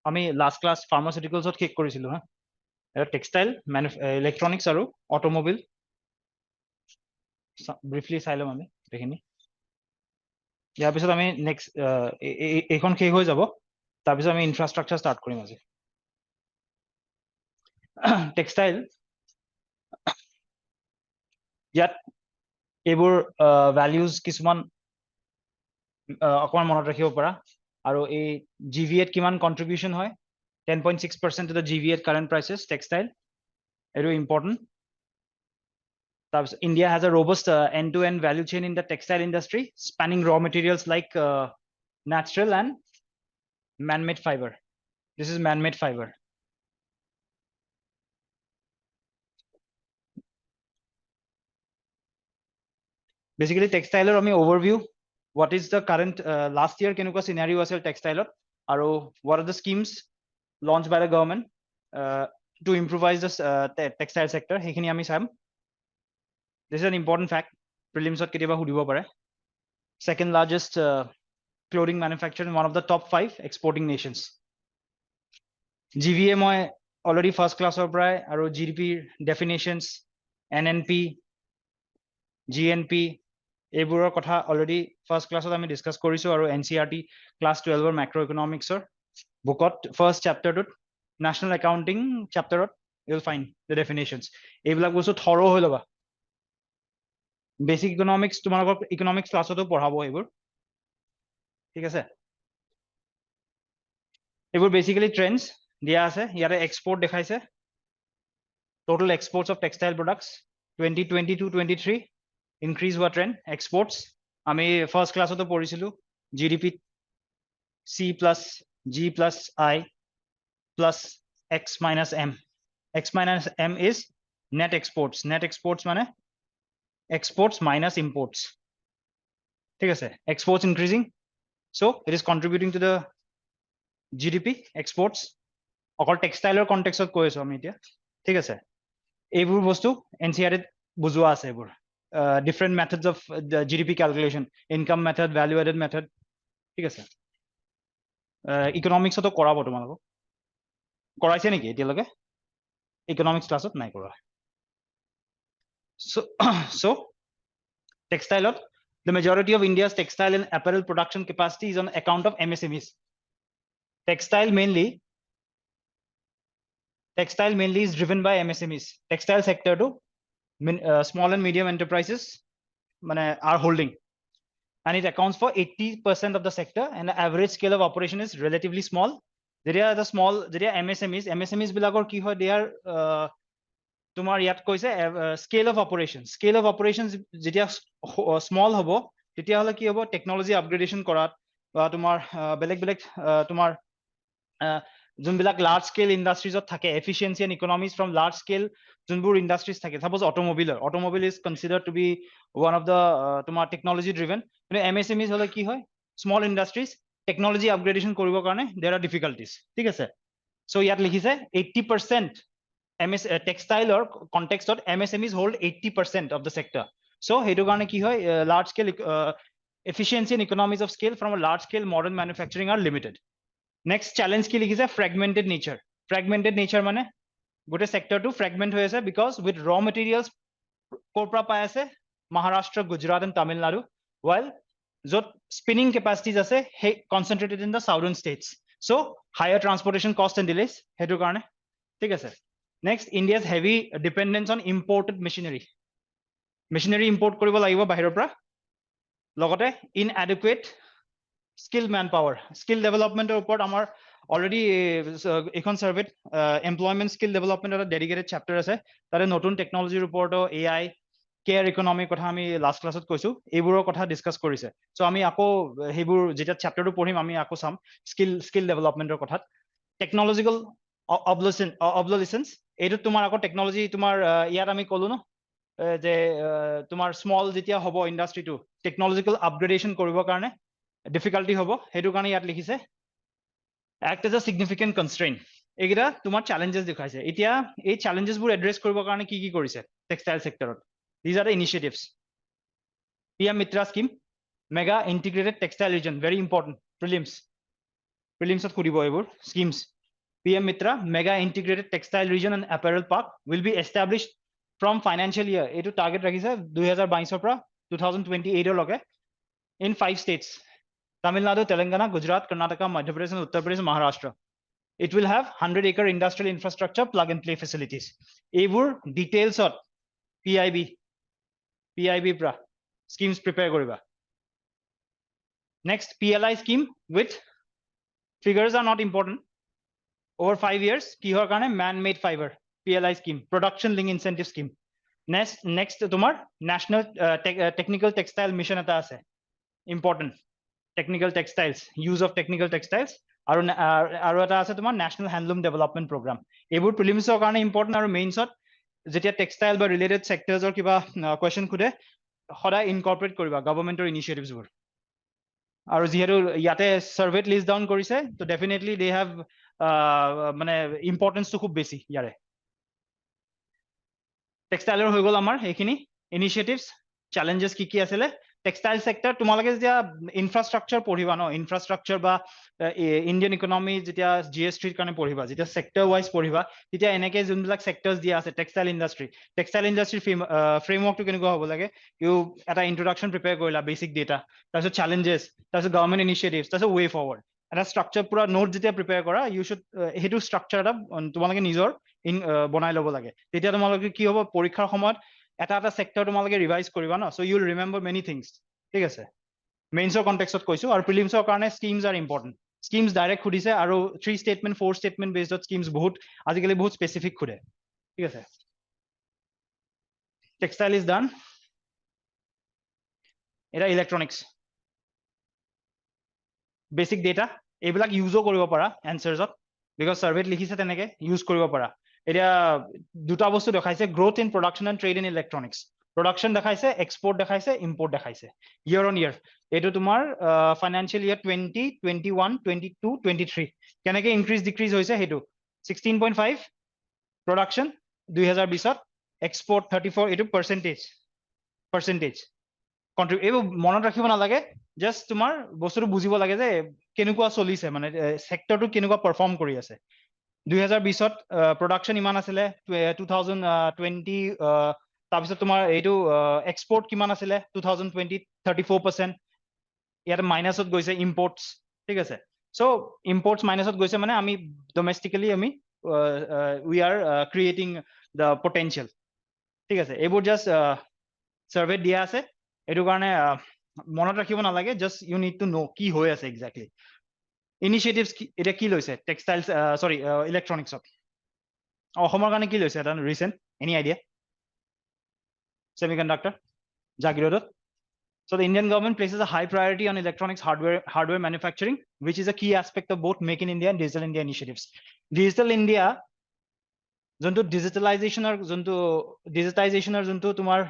আমি last class ফাৰ্মাচিউটিকেলছত শেষ কৰিছিলো হা টেক্সটাইল ইলেক্ট্ৰনিক্স আৰু অটোমোবাইল ব্ৰিফলি চাই ল'ম আমি এইখিনি ইয়াৰ পিছত আমি নেক্সট এইখন শেষ হৈ যাব তাৰপিছত আমি ইনফ্ৰাষ্ট্ৰাকচাৰ ষ্টাৰ্ট কৰিম আজি টেক্সটাইল ইয়াত এইবোৰ ভ্যালুজ কিছুমান অকমান মনত ৰাখিব পৰা আৰু এই GVA কিমান কন্ট্ৰিবিউশন হয় 10.6% to the GVA at current prices textile very important India has a robust end-to-end value chain in the textile industry spanning raw materials like natural and man-made fiber this is man-made fiber basically textile or overview what is the current last year kenuka scenario asel textile aro what are the schemes launched by the government to improvise this textile sector hekhini ami sam this is an important fact prelims ot ketiba hudibo pare second largest clothing manufacturer one of the top 5 exporting nations GVA moi already first class or pray aro GDP definitions NNP GNP এইবোৰৰ কথা already first ক্লাছত আমি discuss কৰিছো আৰু NCERT class 12 ৰ macro economics ৰ বুকত first চেপ্টাৰটোত national accounting chapterত you will find the definitions এইবিলাক বস্তু থৰো হৈ লবা basic economics তোমালোকৰ economics ক্লাছতো পঢ়াব এইবোৰ ঠিক আছে এইবোৰ basically trends দিয়া আছে ইয়াৰে export দেখাইছে total exports of textile products 2022-23 increase what trend exports আমি first class to পঢ়িছিলো GDP C plus G plus I plus X minus M X minus M is net exports মানে exports minus imports ঠিক আছে exports increasing so it is contributing to the GDP exports অকল textile context ত কৈছো আমি এতিয়া ঠিক আছে এইবোৰ বস্তু NCERT বুজোৱা আছে এইবোৰ different methods of the GDP calculation income method value added method ঠিক আছে economics তো কৰাব তোমালোক কৰাইছে নেকি এতিয়ালৈকে economics ক্লাছত নাই কৰা so textile the majority of India's textile and apparel production capacity is on account of MSMEs textile mainly is driven by MSMEs textile sector to small and medium enterprises are holding and it accounts for 80% of the sector and the average scale of operation is relatively small there are the small there are MSMEs bilagor ki hoy they are tumar yat koise scale of operations jetia small hobo tetia hola ki hobo technology upgradation korat ba tumar beleg tumar junbilak large scale industries of thake efficiency and economies from large scale junbur industries thake suppose automobile is considered to be one of the tumar technology driven MSMEs hola ki hoy small industries technology upgradation koribo karone there are difficulties ঠিক আছে so yat likhise 80% textile or context of MSMEs hold 80% of the sector so hetu karone ki hoy large scale efficiency and economies of scale from a large scale modern manufacturing are limited next challenge ki likhise fragmented nature mane gote sector to fragment hoy ase because with raw materials korpra pai ase Maharashtra Gujarat and Tamil Nadu while jot spinning capacities ase concentrated in the southern states so higher transportation cost and delays hetu karone ঠিক আছে next India's heavy dependence on imported machinery import koribo lagibo bahiror pra logote inadequate skilled manpower skill development upor amar already ekhon survey employment skill development or dedicated chapter ase tare notun technology report AI care economy kotha ami last class ot koisu eiburo kotha discuss korise so ami ako hebur jeta chapter to porhim ami ako sam skill development or kotha technological obsolescence etu tumar ako technology tumar yar ami kolu no je tumar small jetia hobo industry to technological upgradation koribo karone difficulty hobo hetu karone yat likhise act as a significant constraint egira tumar challenges dikhaise etia ei challenges bur address koribo karone ki korise textile sector these are the initiatives PM Mitra scheme mega integrated textile region very important prelims ot koribo ebur schemes PM Mitra mega integrated textile region and apparel park will be established from financial year etu target rakhise 2022 পৰা 2028 লগে in 5 states Tamil Nadu, Telangana, Gujarat, Karnataka, Madhya Pradesh, and Uttar Pradesh, Maharashtra. It will have 100-acre industrial infrastructure plug and play facilities. Evur details of PIB pra schemes prepare koriba. Next, PLI scheme with figures are not important. Over 5 years, kihor karone man-made fiber PLI scheme, production link incentive scheme. Next tomar national technical textile mission eta ase. Important. Technical textiles, use of technical textiles. আৰু এটা আছে তোমাৰ national handloom development program. এইবোৰ prelims ৰ কাৰণে important আৰু mains ত যেতিয়া textile বা related sectors ৰ কিবা question খুদে সদায় incorporate কৰিবা government ৰ initiatives বোৰ আৰু যিহেতু ইয়াতে survey list down কৰিছে তো definitely they have মানে importance তো খুব বেছি ইয়াৰে textile ৰ হৈ গল আমাৰ এইখিনি initiatives challenges কি আছিলে textile sector তোমালোকে যেতিয়া infrastructure পঢ়িবা ন infrastructure বা Indian economy যেতিয়া GS3 ৰ কাৰণে পঢ়িবা যেতিয়া sector wise পঢ়িবা তেতিয়া এনেকে যোনবিলাক sectors দিয়া আছে textile industry framework টো কেনেকুৱা হ'ব লাগে you এটা introduction prepare কৰিলা basic data তাৰপিছত challenges তাৰপিছত government initiatives তাৰপিছত way forward এটা structure পুৰা note যেতিয়া prepare কৰা you should হেতু structure এটা তোমালোকে নিজৰ বনাই ল'ব লাগে তেতিয়া তোমালোকে কি হ'ব পৰীক্ষাৰ সময়ত এটা sector তোমালোকে revise কৰিবা ন so you will remember many things ঠিক আছে মেইনছৰ কনটেক্সটত কৈছো আৰু প্ৰিলিমছৰ কাৰণে schemes are important schemes direct খুদিছে আৰু 3 statement 4 statement based schemes বহুত আজিকালি বহুত specific খুদে ঠিক আছে textile is done এটা electronics basic data এইবিলাক ইউজও কৰিব পাৰা answersত because surveyত লিখিছে তেনেকে ইউজ কৰিব পাৰা এতিয়া দুটা বস্তু দেখাইছে growth in production and trade in electronics production দেখাইছে export দেখাইছে import দেখাইছে year on year এটো তোমাৰ financial year 20 21 22 23 কেনেকে increase decrease হৈছে হেতু 16.5 production 2020 ত export 34 এটো percentage এইবোৰ মনত ৰাখিব নালাগে জাস্ট তোমাৰ বস্তুটো বুজিব লাগে যে কেনেকুৱা চলিছে মানে সেক্টৰটো কেনেকুৱা পাৰফৰ্ম কৰি আছে 2020 ত production ইমান আছিলে 2020 তাৰপিছত তোমাৰ এইটো এক্সপোর্ট কিমান আছিলে 2020 34% ইয়াত মাইনাসত গৈছে ইম্পোর্টস ঠিক আছে সো ইম্পোর্টস মাইনাসত গৈছে মানে আমি ডোমেস্টিক্যালি আমি we are creating the potential ঠিক আছে এইবোৰ জাস্ট সাৰ্ভে দিয়া আছে এটো কাৰণে মনত ৰাখিব নালাগে just you need to know কি হৈ আছে এক্স্যাক্টলি ইনিশিয়েটিভস এটা কি লৈছে টেক্সটাইলস সরি ইলেকট্রনিক্সত অসমৰ কাৰণে কি লৈছে এটা recent any idea semiconductor Jagirodot. So the Indian government places a high priority on electronics hardware manufacturing, which is a key aspect of both Make in India and Digital India initiatives. Digital India, zonto digitalization or zonto tumar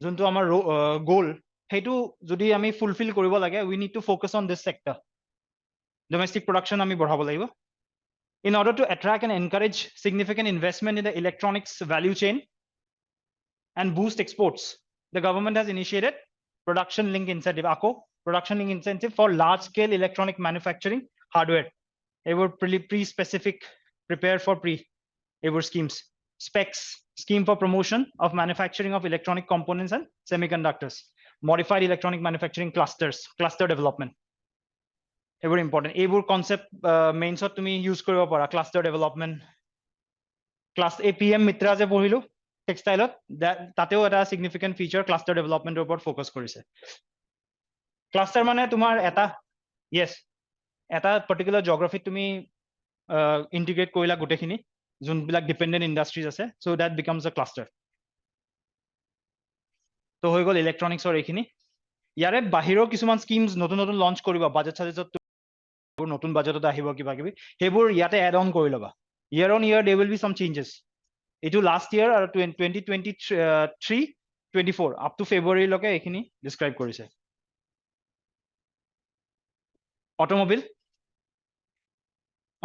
zonto amar goal hetu jodi ami fulfill koribo lage we need to focus on this sector. Domestic production ami badhabo lagibo. In order to attract and encourage significant investment in the electronics value chain and boost exports, the government has initiated production link incentive production link incentive for large scale electronic manufacturing hardware ever pre-specific prepare for ever schemes specs scheme for promotion of manufacturing of electronic components and semiconductors modified electronic manufacturing cluster development ever important ever concept mains ot tumi use koribo para cluster development class APM mitra je পঢ়িলো textile তাতেও এটা significant feature cluster development ৰ ওপৰত focus কৰিছে cluster মানে তোমাৰ এটা yes এটা particular geography তুমি integrate কৰিলা গোটেখিনি যোনবিলাক dependent industries আছে so that becomes a cluster তো হৈ গল electronics ৰ এইখিনি ইয়াৰে বাহিৰৰ কিছুমান schemes নতুন নতুন launch কৰিবা বাজেট সাজেটত নতুন বাজেটত আহিব কিবা কিবি হেবোৰ ইয়াতে add on কৰি লবা year on year there will be some changes এটো লাস্ট ইয়ার আর 2023 24 আপ টু ফেব্রুয়ারি লকে এখিনি ডেসক্রাইব কৰিছে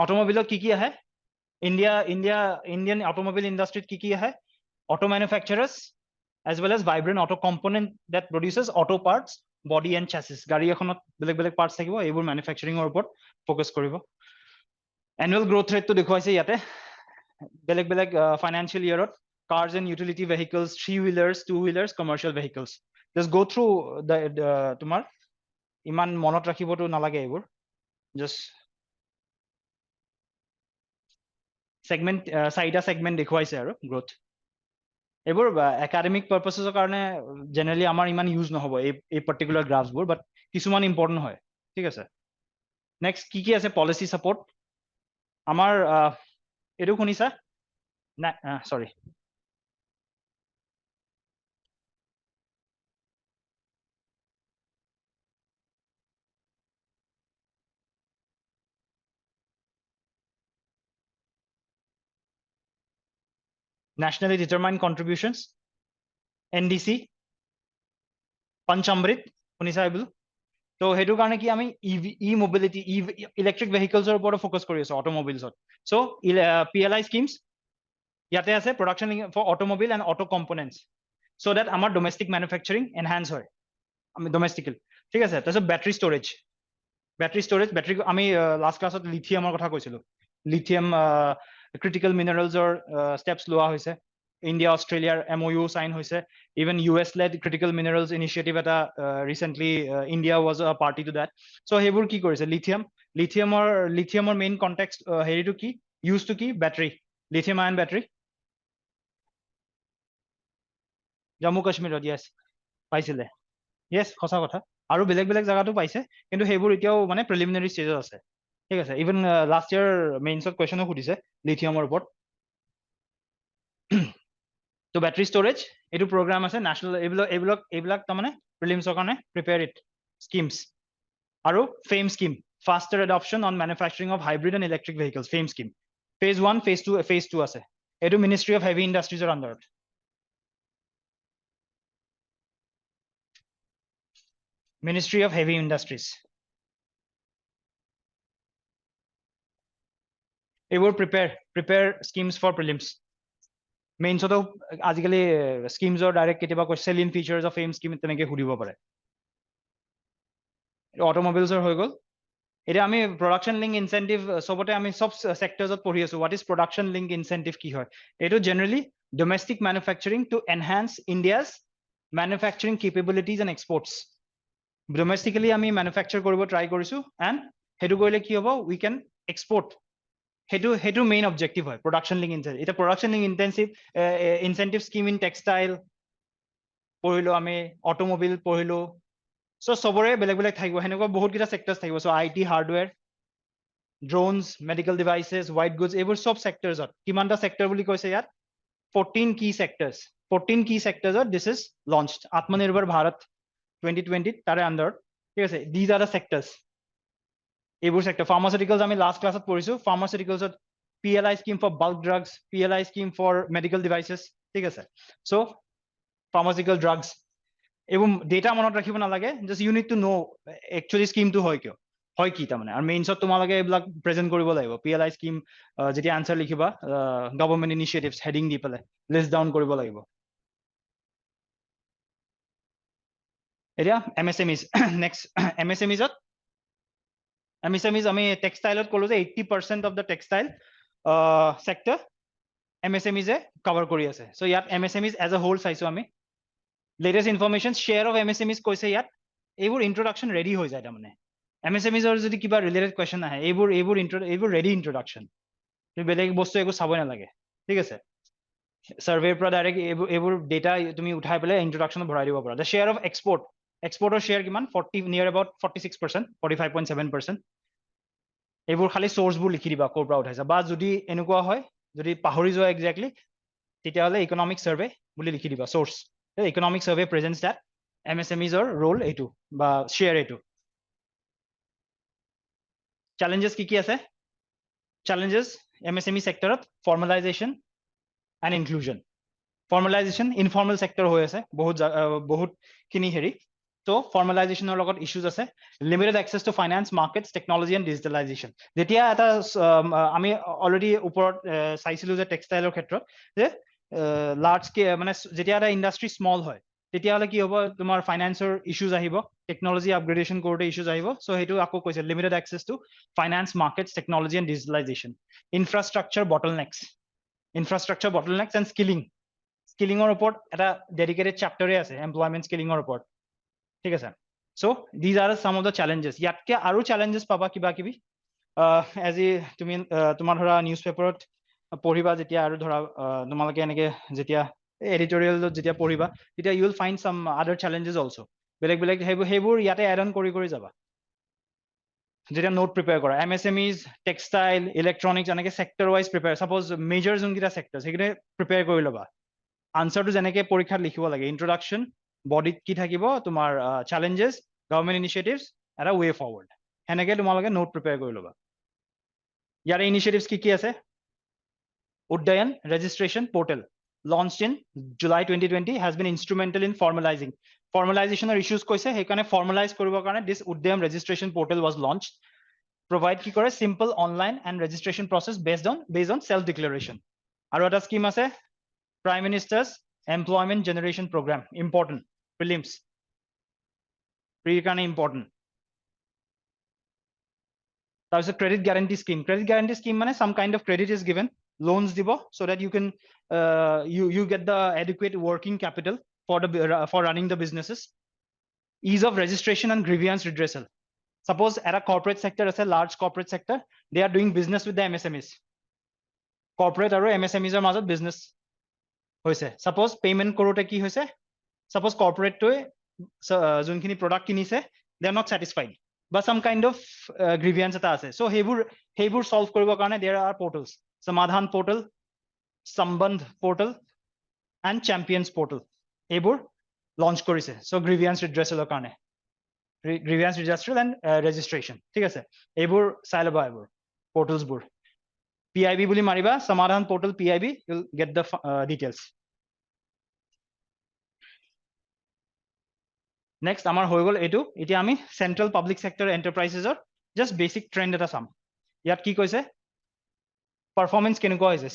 অটোমোবাইলত কি আহে ইন্ডিয়ান অটোমোবাইল ইন্ডাস্ট্রিত কি আহে auto manufacturers as well as vibrant auto component that produces auto parts body and chassis গাড়ী এখনত বেলেগ বেলেগ parts থাকিব এইবোৰ manufacturing ৰ ওপৰত ফোকাস কৰিব annual growth rate to দেখুৱাইছে ইয়াতে বেলেগ financial year cars and utility vehicles, 3-wheelers, 2-wheelers, commercial vehicles. Just go through the তোমাৰ ইমান মনত ৰাখিবতো নালাগে এইবোৰ just segment চাৰিটা segment দেখুৱাইছে আৰু growth এইবোৰ একাডেমিক পাৰপাসেছৰ কাৰণে জেনাৰেলি আমাৰ ইমান ইউজ নহব এই পাৰ্টিকুলাৰ গ্ৰাফছবোৰ বাট কিছুমান ইম্পৰ্টেন্ট হয় ঠিক আছে নেক্সট কি আছে পলিচি সাপোৰ্ট আমাৰ এটো শুনিছা না সৰি nationally determined contributions NDC Panchamrit শুনিছা এইবোৰ তো হেতু কাৰণে কি আমি ই মোবিলিটি ইলেক্ট্ৰিক ভেহিকলছৰ ওপৰত ফোকাস কৰি আছো অটোমোবাইলছত সো PLI স্কিমছ ইয়াতে আছে production for automobile and auto components so that আমাৰ ডোমেস্টিক ম্যানুফ্যাকচাৰিং এনহান্স হয় আমি ডোমেস্টিক্যাল ঠিক আছে তাৰপিছত বেটাৰী ষ্টোৰেজ বেটাৰী আমি লাষ্ট ক্লাছত লিথিয়ামৰ কথা কৈছিলো লিথিয়াম ক্ৰিটিকেল মিনাৰেলছৰ স্টেপছ লোৱা হৈছে ইণ্ডিয়া অষ্ট্ৰেলিয়াৰ MOU সাইন হৈছে even US led critical minerals initiative এটা recently India was a party to that so হেবোৰ কি কৰিছে লিথিয়ামৰ মেইন কনটেক্সট হেৰিটো কি ইউজটো কি বেটাৰী লিথিয়াম আয়ন বেটাৰী জম্মু কাশ্মীৰত yes পাইছিলে yes সঁচা কথা আৰু বেলেগ জায়গাতো পাইছে কিন্তু হেবোৰ এতিয়াও মানে প্ৰিলিমিনাৰী ষ্টেজত আছে ঠিক আছে ইভেন লাষ্ট ইয়াৰ মেইনছত কোৱেশ্চনো সুধিছে লিথিয়ামৰ ওপৰত তো বেটাৰী ষ্টোৰেজ এইটো প্ৰগ্ৰাম আছে নেশ্যনেল এইবিলাক তাৰমানে প্ৰিলিমছৰ কাৰণে প্ৰিপেয়াৰ ইট স্কিমছ আৰু FAME scheme faster adoption on manufacturing of hybrid and electric vehicles FAME scheme phase 1 phase 2 আছে এইটো মিনিষ্ট্ৰী অফ হেভি ইণ্ডাষ্ট্ৰিজৰ আণ্ডাৰত Ministry of Heavy Industries. এইবোৰ prepare schemes for prelims. Mains তো আজিকালি schemes ডাইৰেক্ট কেতিয়াবা selling features of fame scheme তেনেকে সুধিব পাৰে automobiles হৈ গল এতিয়া আমি production link incentive সবতে আমি সব sectors পঢ়ি আছো what is production link incentive কি হয় এইটো generally domestic manufacturing to enhance India's manufacturing capabilities and exports domestically আমি manufacture কৰিব try কৰিছো and হেতু কৰিলে কি হ'ব we can export হেতু main objective হয় production link incentive এটা production link incentive scheme in textile পঢ়িলো আমি automobile পঢ়িলো so সবৰে বেলেগ থাকিব হেনেকুৱা বহুত কিটা sectors থাকিব so IT hardware drones medical devices white goods এইবোৰ সব sectors কিমানটা sector বুলি কৈছে ইয়াত 14 key sectors this is launched Atmanirbhar Bharat 2020 তাৰে under ঠিক আছে these are the sectors এইবোৰ sector pharmaceuticals আমি last classত পঢ়িছো pharmaceuticals PLI scheme for bulk drugs PLI scheme for medical devices ঠিক আছে so pharmaceutical drugs এইবোৰ data মনত ৰাখিব নালাগে just you need to know actually scheme টো হয় কিয় হয় কি তাৰমানে আৰু মেইনছত তোমালোকে এইবিলাক প্ৰেজেন্ট কৰিব লাগিব PLI scheme যেতিয়া আনসাৰ লিখিবা গভৰ্নমেন্ট ইনিচিয়েটিভস হেডিং দি পেলাই লিষ্ট ডাউন কৰিব লাগিব এতিয়া MSMEs next MSMEs আমি টেক্সটাইলত কলো যে 80% of the textile sector MSMEs cover কৰি আছে so ইয়াত MSMEs as a whole চাইছো আমি latest information share of MSMEs কৈছে ইয়াত এইবোৰ introduction ready হৈ যায় তাৰমানে MSMEs ৰ যদি কিবা related question আহে এইবোৰ ready introduction বেলেগ বস্তু একো চাবই নালাগে ঠিক আছে সাৰ্ভেৰ পৰা ডাইৰেক্ট এইবোৰ ডেটা তুমি উঠাই পেলাই ইন্ট্ৰোডাকচনত ভৰাই দিব পাৰা the share of exporter share কিমান 40 near about 46% 45.7% এইবোৰ খালি সোৰ্সবোৰ লিখি দিবা কোৰ পৰা উঠাইছা বা যদি এনেকুৱা হয় যদি পাহৰি যোৱা এক্স্যাক্টলি তেতিয়াহলে ইকোনমিক সাৰ্ভে বুলি লিখি দিবা source economic survey presents that MSMEs ৰ ৰোল এইটো বা শেয়াৰ এইটো চ্যালেঞ্জেস কি আছে চ্যালেঞ্জেস MSME সেক্টৰত formalization and inclusion formalization informal sector হৈ আছে বহুত খিনি হেৰি so formalization ৰ লগত issues আছে limited access to finance markets technology and digitalization যেতিয়া এটা আমি অলৰেডি ওপৰত চাইছিলো যে টেক্সটাইলৰ ক্ষেত্ৰত যে লাৰ্জ স্কেল মানে যেতিয়া এটা ইন্ডাষ্ট্ৰি স্মল হয় তেতিয়াহ'লে কি হ'ব তোমাৰ ফাইনেন্সৰ ইস্যুজ আহিব টেকনলজি আপগ্ৰেডেশ্যন কৰোঁতে ইস্যুজ আহিব চ' সেইটো আকৌ কৈছে limited access to finance markets technology and digitalization infrastructure bottlenecks and স্কিলিঙৰ ওপৰত এটা ডেডিকেটেড চাপ্টাৰে আছে এমপ্লয়মেণ্ট স্কিলিঙৰ ওপৰত ঠিক আছে চ' দিজ আৰ চাম অফ দ্য চেলেঞ্জেছ ইয়াতকে আৰু চেলেঞ্জেছ পাবা কিবা কিবি এজ তুমি তোমাৰ ধৰা নিউজ পেপাৰত পঢ়িবা যেতিয়া আৰু ধৰা তোমালোকে এনেকে যেতিয়া এডিটৰিয়েলত যেতিয়া পঢ়িবা তেতিয়া ইউ উইল ফাইণ্ড চাম আদাৰ চেলেঞ্জেছ অলছ' বেলেগ বেলেগ সেইবোৰ ইয়াতে এড অন কৰি যাবা যেতিয়া নোট প্ৰিপেয়াৰ কৰা MSMEs টেক্সটাইল ইলেক্ট্ৰনিক্স এনেকে চেক্টৰ ৱাইজ প্ৰিপেয়াৰ চাপ'জ মেজৰ যোনকেইটা চেক্টৰ সেইকেইটা প্ৰিপেয়াৰ কৰি ল'বা আনচাৰটো যেনেকে পৰীক্ষাত লিখিব লাগে ইন্ট্ৰডাকশ্যন বডিত কি থাকিব তোমাৰ চেলেঞ্জেছ গভৰ্ণমেণ্ট ইনিচিয়েটিভছ এটা ৱে ফৰৱাৰ্ড সেনেকে তোমালোকে নোট প্ৰিপেয়াৰ কৰি ল'বা ইয়াৰে ইনিচিয়েটিভছ কি আছে Udyam registration portal launched in July 2020 has been instrumental in formalizational issues কৈছে সেইকাৰণে formalize কৰিবৰ কাৰণে this উদ্যম registration portal was launched provide কি কৰে simple online and registration process based on self declaration আৰু এটা স্কিম আছে Prime Minister's Employment Generation Program important prelims pre কাৰণে important তাৰপিছত credit guarantee scheme মানে some kind of credit is given loans দিব so that you can you get the adequate working capital for running the businesses ease of registration and grievance redressal suppose at a corporate sector as a large corporate sector they are doing business with the MSMEs corporate আৰু MSMEs ৰ মাজত business হৈছে suppose payment কৰোতে কি হৈছে suppose corporate টোৱে যোনখিনি product কিনিছে they are not satisfied but some kind of grievance এটা আছে so সেইবোৰ solve কৰিবৰ কাৰণে there are portals সমাধান portal Sambandh portal and champions portal এইবোৰ launch কৰিছে so grievance redressal কাৰণে grievance redressal and registration ঠিক আছে এইবোৰ চাই ল'বা এইবোৰ portals বোৰ PIB বুলি মাৰিবা সমাধান portal PIB you'll get the details next আমাৰ হৈ গ'ল এইটো এতিয়া আমি central public sector enterprises ৰ just basic trend এটা চাম ইয়াত কি কৈছে performance কেনেকুৱা হৈছে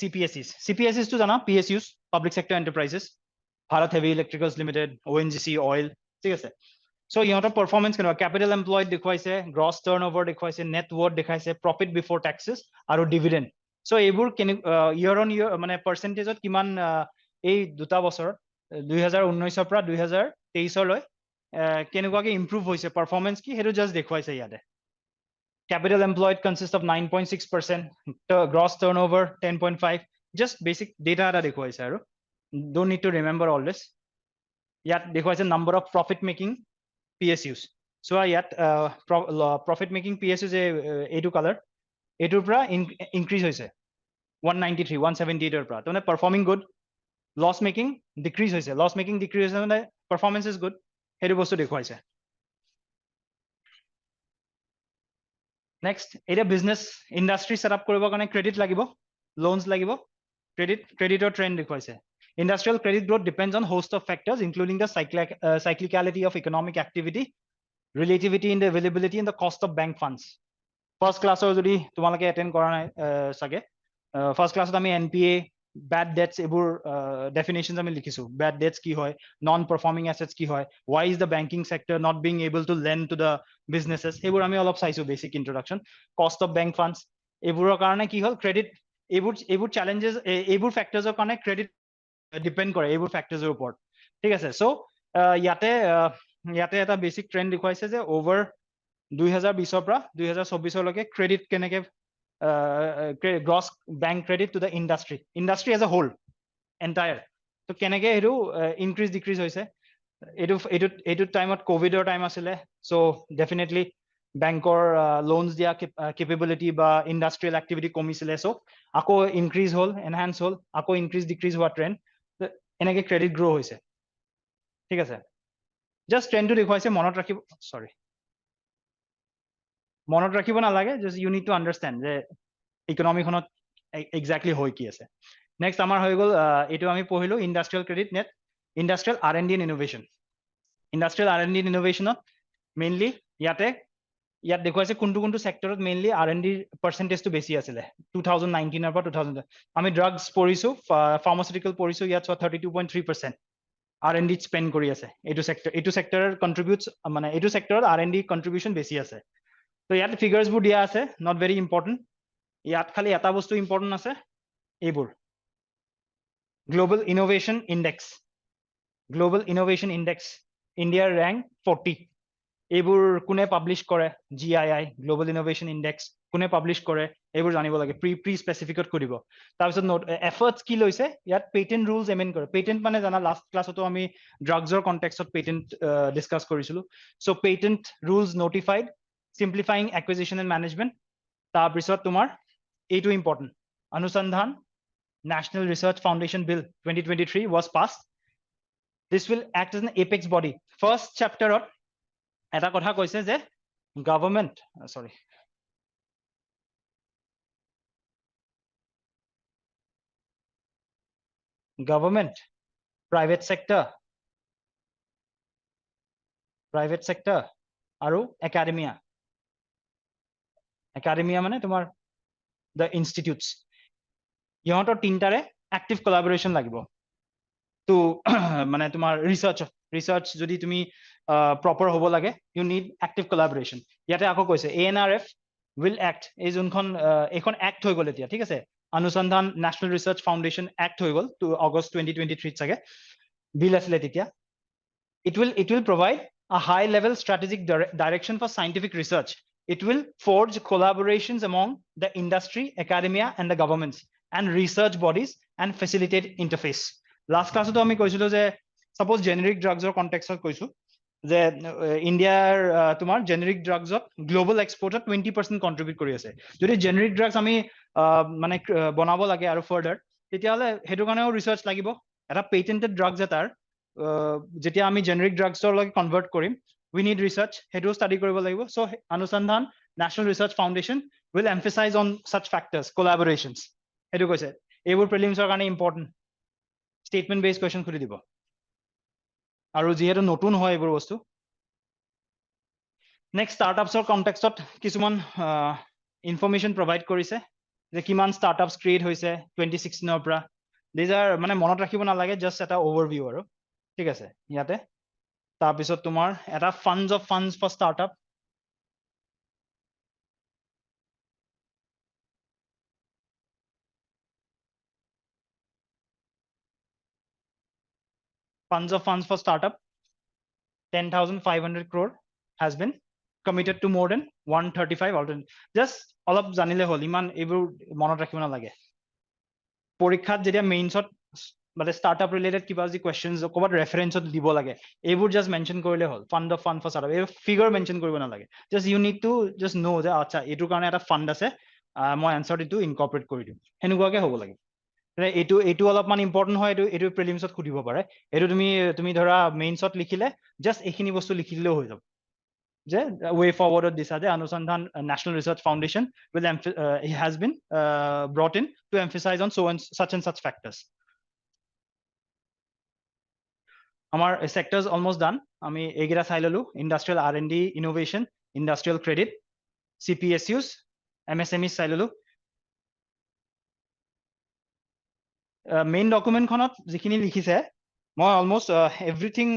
CPSEs টো জানা PSUs public sector enterprises Bharat Heavy Electricals Limited ONGC oil ঠিক আছে so ইহঁতৰ performance কেনেকুৱা capital employed দেখুৱাইছে gross turnover দেখুৱাইছে net worth দেখাইছে profit before taxes আৰু dividend so এইবোৰ year on year মানে percentageত কিমান এই দুটা বছৰত 2019 ৰ পৰা 2023 লৈ কেনেকুৱাকে improve হৈছে performance কি সেইটো just দেখুৱাইছে ইয়াতে Capital employed consists of 9.6%, gross turnover 10.5. Just basic data এটা দেখুৱাইছে আৰু don't need to remember all this. ইয়াত দেখুৱাইছে number of profit making PSUs. So ইয়াত profit making PSUs এইটো color এইটোৰ পৰা increase হৈছে 193, 178 ৰ পৰা তাৰমানে performing good. Loss making decrease হৈছে মানে performance is good. সেইটো বস্তু দেখুৱাইছে Next, এটা business industry setup কৰিবৰ কাৰণে credit লাগিব, loans লাগিব, credit or trend দেখুৱাইছে. Industrial credit growth depends on host of factors, including the cyclicality of economic activity, relativity in the availability and the cost of bank funds. First class যদি তোমালোকে attend কৰা নাই চাগে, first class আমি NPA, bad debts এইবোৰ definitions আমি লিখিছো. Bad debts কি হয়, non-performing assets কি হয়, why is the banking sector not being able to lend to the businesses এইবোৰ আমি অলপ চাইছো basic introduction. Cost of bank funds এইবোৰৰ কাৰণে কি হ'ল credit এইবোৰ challenges এইবোৰ factors ৰ কাৰণে credit depend কৰে এইবোৰ factors ৰ ওপৰত ঠিক আছে so ইয়াতে এটা basic trend দেখুৱাইছে যে over 2020 ৰ পৰা 2024 লৈকে credit কেনেকে gross bank credit to the industry as a whole entire তো কেনেকে এইটো increase decrease হৈছে এইটো টাইমত কোভিডৰ টাইম আছিলে so definitely বেংকৰ loans দিয়া capability বা industrial activity কমিছিলে so আকৌ increase হ'ল enhance হ'ল আকৌ increase decrease হোৱা trend এনেকে credit grow হৈছে ঠিক আছে just trend টো দেখুৱাইছে মনত ৰাখিব নালাগে just you need to understand যে ইকনমি খনত exactly হৈ কি আছে next আমাৰ হৈ গ'ল এইটো আমি পঢ়িলো industrial credit net industrial R&D and innovation industrial R&D and innovation mainly ইয়াত দেখুৱাইছে কোনটো সেক্টৰত mainly R&D percentage টো বেছি আছিলে 2019 ৰ পৰা 2000 আমি drugs পঢ়িছো pharmaceutical পঢ়িছো ইয়াত 32.3% R&D spend কৰি আছে এইটো sector contributes মানে এইটো sector R&D contribution বেছি আছে তো ইয়াত figures বোৰ দিয়া আছে not very important ইয়াত খালি এটা বস্তু important আছে এইবোৰ Global Innovation Index India rank 40 এইবোৰ কোনে পাবলিশ কৰে GII Global Innovation Index কোনে পাবলিশ কৰে এইবোৰ জানিব লাগে প্ৰি স্পেসিফিকত কৰিব তাৰপিছত এফৰ্টস কি লৈছে ইয়াত পেটেন্ট ৰুলস এমেন্ড কৰে পেটেন্ট মানে জানা লাষ্ট ক্লাছতো আমি ড্ৰাগছৰ কনটেক্সটত পেটেন্ট ডিসকাস কৰিছিলো so patent rules notified simplifying acquisition and management তাৰপিছত তোমাৰ এইটো ইম্পৰ্টেন্ট অনুসন্ধান National Research Foundation Bill 2023 was passed. This will act as an apex body. First chapter of এটা কথা কৈছে যে government private sector আৰু academia মানে তোমাৰ the institutes ইহঁতৰ তিনটাৰে active collaboration লাগিব তো মানে তোমাৰ ৰিসাৰ্চ যদি তুমি proper হ'ব লাগে you need active collaboration ইয়াতে আকৌ কৈছে ANRF will act এই যোনখন এখন act হৈ গল এতিয়া ঠিক আছে অনুসন্ধান National Research Foundation Act হৈ গল তো August 2023 চাগে বিল আছিলে তেতিয়া it will provide a high level strategic direction for scientific research it will forge collaborations among the industry academia and the governments and research bodies and facilitate interface last class তো আমি কৈছিলো যে suppose generic drugs or context কৈছো যে ইন্ডিয়াৰ তোমাৰ generic ড্ৰাগছত global এক্সপোৰ্টত 20% contribute কৰি আছে যদি জেনেৰিক ড্ৰাগছ আমি মানে বনাব লাগে আৰু ফাৰ্দাৰ তেতিয়াহলে হেতু কাৰণেও ৰিসাৰ্চ লাগিব এটা পেটেন্টেড ড্ৰাগছ এটাৰ যেতিয়া আমি জেনেৰিক ড্ৰাগছৰ লগে কনভাৰ্ট কৰিম we need research হেতু ষ্টাডি কৰিব লাগিব সো অনুসন্ধান National Research Foundation will emphasize on such factors collaborations হেতু কৈছে এইবোৰ প্ৰিলিমছৰ কাৰণে ইম্পৰ্টেন্ট স্টেটমেন্ট বেসড কোৱেশ্চন খুলি দিব আৰু যেহেতু নতুন হয় এইবোৰ বস্তু নেক্সট স্টাৰ্টআপছৰ কনটেক্সটত কিছুমান ইনফৰমেশন প্ৰভাইড কৰিছে যে কিমান স্টাৰ্টআপছ ক্ৰিয়েট হৈছে 2016 পৰা দিজ আৰ মানে মনত ৰাখিব নালাগে জাস্ট এটা ওভাৰভিউ আৰু ঠিক আছে ইয়াতে তাৰপিছত তোমাৰ এটা ফান্ডছ for স্টাৰ্টআপ funds for startup 10,500 crore has been committed to more than 135 alternate just অলপ জানিলে হল ইমান এইবোৰ মনত ৰাখিব নালাগে পৰীক্ষাত যেতিয়া মেইনছত মানে স্টাৰ্টআপ ৰিলেটেড কিবা যি কোৱেশ্চনস ক'বাত ৰেফাৰেন্সত দিব লাগে এইবোৰ জাস্ট মেনশন কৰিলে হল ফান্ড ফৰ স্টাৰ্টআপ এই ফিগাৰ মেনশন কৰিব নালাগে just you need to just know যে আচ্ছা এইটো কাৰণে এটা ফান্ড আছে মই আনসাৰ এইটো ইনকৰ্পোৰেট কৰি দিম হেনুৱাকে হ'ব লাগে এইটো অলপমান ইম্পৰ্টেন্ট হয় এইটো প্ৰিলিমছত খুদিব পাৰে এইটো তুমি ধৰা মেইনছত লিখিলে জাস্ট এইখিনি বস্তু লিখিলেও হৈ যাব যে way forward দিছা যে অনুসন্ধান National Research Foundation will has been brought in to emphasize on such and such factors আমাৰ sectors almost done আমি এইগিৰা চাই ললো industrial R&D innovation industrial credit CPSEs MSMEs চাই ললো মেইন ডকুমেন্টখনত যিখিনি লিখিছে মই অলমোস্ট এভৰিথিং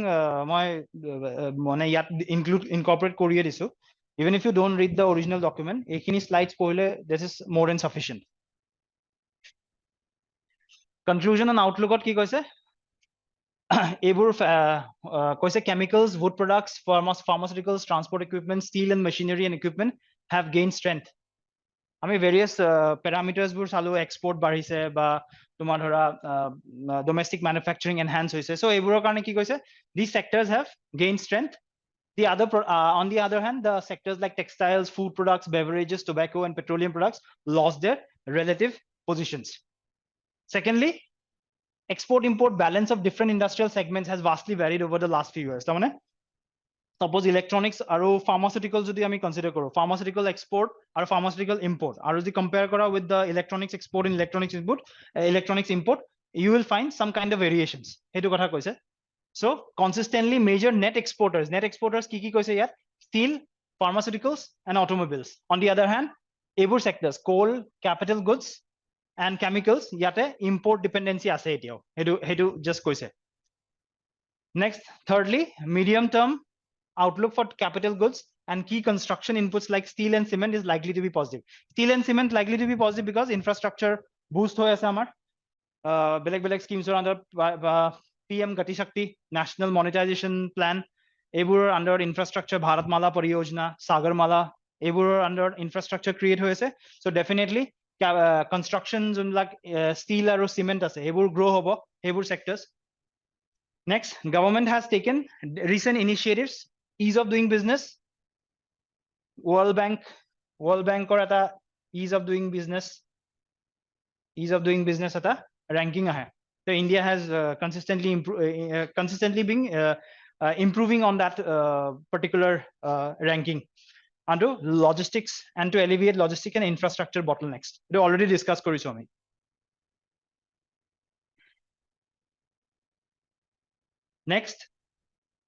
মই মানে ইয়াত ইনকৰ্পোৰেট কৰিয়ে দিছো even if you don't read the original document এইখিনি slides পঢ়িলে this is more than sufficient conclusion and outlook কি কৈছে এইবোৰ কৈছে chemicals wood products pharmaceuticals transport equipment steel and machinery and equipment have gained strength আমি various প্যাৰামিটাৰছ বোৰ চালো export বাঢ়িছে বা তোমাৰ ধৰা ডোমেষ্টিক ম্যানুফ্যাকচাৰিং এনহান্স হৈছে সো এইবোৰৰ কাৰণে কি কৈছে these sectors have gained strength on the other hand the sectors like textiles food products beverages tobacco and petroleum products lost their relative positions secondly export import balance of different industrial segments has vastly varied over the last few years তাৰমানে suppose electronics আৰু pharmaceutical যদি আমি consider কৰো pharmaceutical export আৰু pharmaceutical import আৰু যদি compare কৰা with the electronics export and electronics import you will find some kind of variations হেতু কথা কৈছে so consistently major net exporters কি কৈছে ইয়াত steel pharmaceuticals and automobiles on the other hand এইবোৰ sectors coal capital goods and chemicals ইয়াতে import dependency আছে এতিয়াও হেতু just কৈছে Next, thirdly, medium term outlook for capital goods and key construction inputs like steel and cement is likely to be positive. Steel and cement likely to be positive because infrastructure boost hoy ase amar beleg schemes are under PM Gati Shakti, National Monetization Plan, ebur under infrastructure Bharatmala Pariyojana, Sagarmala, ebur under infrastructure create hoise. So definitely construction like steel or cement ase ebur grow hobo ebur sectors. Next, government has taken recent initiatives, ease of doing business, World Bank or eta ease of doing business eta ranking ahe. So India has consistently been improving on that particular ranking under logistics and to alleviate logistic and infrastructure bottlenecks. They already discussed korisu ami. Next,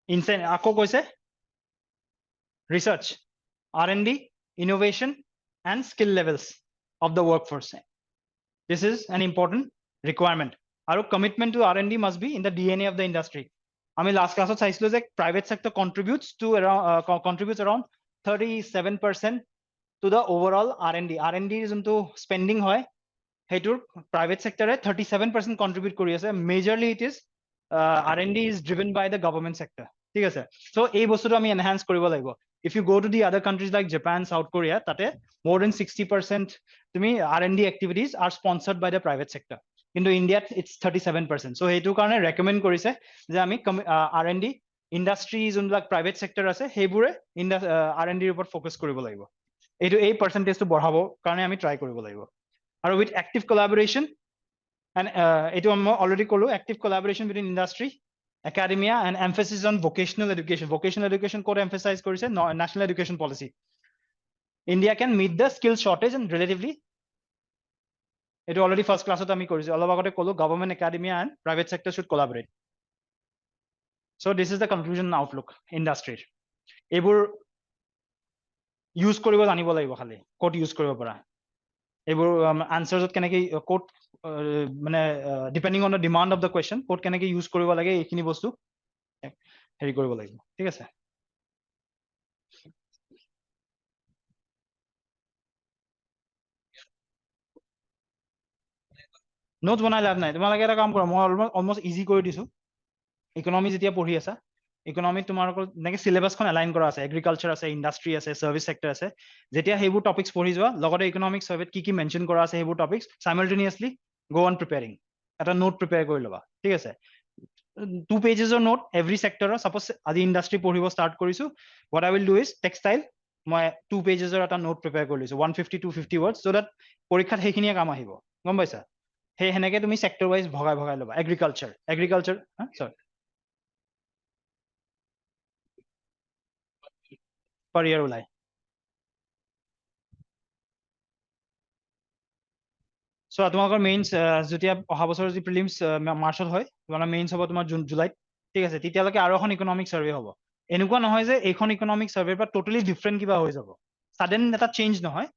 ako koise research, R&D, innovation, and skill levels of the workforce. This is an important requirement. Our commitment to R&D must be in the DNA of the industry. I mean, last class of private sector contributes around 37% to the overall R&D. R&D is into spending hoy. Hey, to private sector 37% contribute kori ase. Majorly it is R&D is driven by the government sector. ঠিক আছে, so এই বস্তুটো আমি enhance কৰিব লাগিব. If you go to the other countries like Japan, South Korea, তাতে more than 60% তুমি R&D activities are sponsored by the private sector. কিন্তু India it's 37%. So এইটো কাৰণে recommend কৰিছে যে আমি R&D industry যোনবিলাক private sector আছে সেইবোৰে R&D ৰ ওপৰত focus কৰিব লাগিব. এইটো এই percentageটো বঢ়াব কাৰণে আমি try কৰিব লাগিব. আৰু with active collaboration and এইটো মই already ক'লো, active collaboration between industry, academia, and emphasis on vocational education. Vocational education core emphasize কৰিছে national education policy. India can meet the skill shortage and relatively it already first class আমি কৰিছো অলপ আগতে ক'লো government, academia, and private sector should collaborate. So this is the conclusion outlook industry. এইবোৰ use কৰিব জানিব লাগিব খালি ক'ত use কৰিব পৰা এইবোৰ answers কেনেকৈ ক'ত মানে depending on the demand of the question ক'ত কেনেকৈ use কৰিব লাগে এইখিনি বস্তু হেৰি কৰিব লাগিব ঠিক আছে নোটছ বনাই লাভ নাই তোমালোকে এটা কাম কৰা মই অলমোষ্ট ইজি কৰি দিছো ইকনমি যেতিয়া পঢ়ি আছা ইকনমিত তোমালোকৰ এনেকৈ চিলেবাছখন এলাইন কৰা আছে এগ্ৰিকালচাৰ আছে ইণ্ডাষ্ট্ৰি আছে চাৰ্ভিছ চেক্টৰ আছে যেতিয়া সেইবোৰ টপিকছ পঢ়ি যোৱা লগতে ইকনমিক চাৰ্ভেত কি মেনশ্যন কৰা আছে সেইবোৰ টপিকছ চাইমালটেনিয়াছলি গো অন প্ৰিপেয়াৰিং এটা নোট প্ৰিপেয়াৰ কৰি ল'বা ঠিক আছে 2 পেজেছৰ নোট এভৰি চেক্টৰৰ সাপোজ আজি ইণ্ডাষ্ট্ৰি পঢ়িব ষ্টাৰ্ট কৰিছো what I will do is textile মই 2 পেজেছৰ এটা নোট প্ৰিপেয়াৰ কৰি লৈছো 150 250 words so that পৰীক্ষাত সেইখিনিয়ে কাম আহিব গম পাইছা সেই হেনেকে তুমি সেক্টৰ ওয়াইজ ভগাই ল'বা এগ্ৰিকালচাৰ সৰি per year ওলাই সো তোমালোকৰ মেইনছ যেতিয়া অহা বছৰ যি প্ৰিলিমছ মাৰ্চত হয় তোমালোকৰ মেইনছ হ'ব তোমাৰ জুলাইত ঠিক আছে তেতিয়ালৈকে আৰু এখন ইকনমিক সাৰ্ভে হ'ব এনেকুৱা নহয় যে এইখন ইকনমিক সাৰ্ভেৰ পৰা টোটালি ডিফাৰেণ্ট কিবা হৈ যাব সাডেন এটা চেঞ্জ নহয়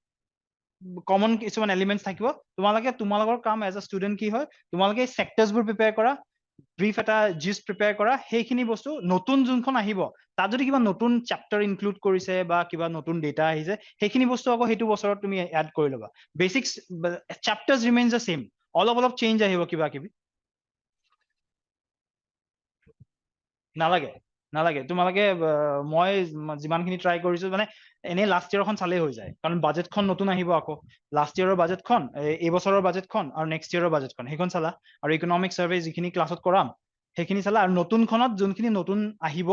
কমন কিছুমান এলিমেন্টছ থাকিব তোমালোকৰ কাম এজ আ ষ্টুডেন্ট কি হয় তোমালোকে সেক্টৰছবোৰ প্ৰিপেয়াৰ কৰা ব্ৰিফ এটা জিষ্ট প্ৰিপেয়াৰ কৰা সেইখিনি বস্তু নতুন যোনখন আহিব তাত যদি কিবা নতুন চেপ্টাৰ ইনক্লুড কৰিছে বা কিবা নতুন ডেটা আহিছে সেইখিনি বস্তু আকৌ সেইটো বছৰত তুমি এড কৰি ল'বা বেসিক্স চেপ্টাৰছ ৰিমেইনছ দ্য সেম অলপ চেঞ্জ আহিব কিবা কিবি নালাগে তোমালোকে মই যিমানখিনি ট্ৰাই কৰিছো মানে এনে লাষ্ট ইয়াৰখন চালেই হৈ যায় কাৰণ বাজেটখন নতুন আহিব আকৌ লাষ্ট ইয়াৰৰ বাজেটখন এই বছৰৰ বাজেটখন আৰু নেক্সট ইয়াৰৰ বাজেটখন সেইখন চালা আৰু ইকনমিক সাৰ্ভে যিখিনি ক্লাছত কৰাম সেইখিনি চালা আৰু নতুনখনত যোনখিনি নতুন আহিব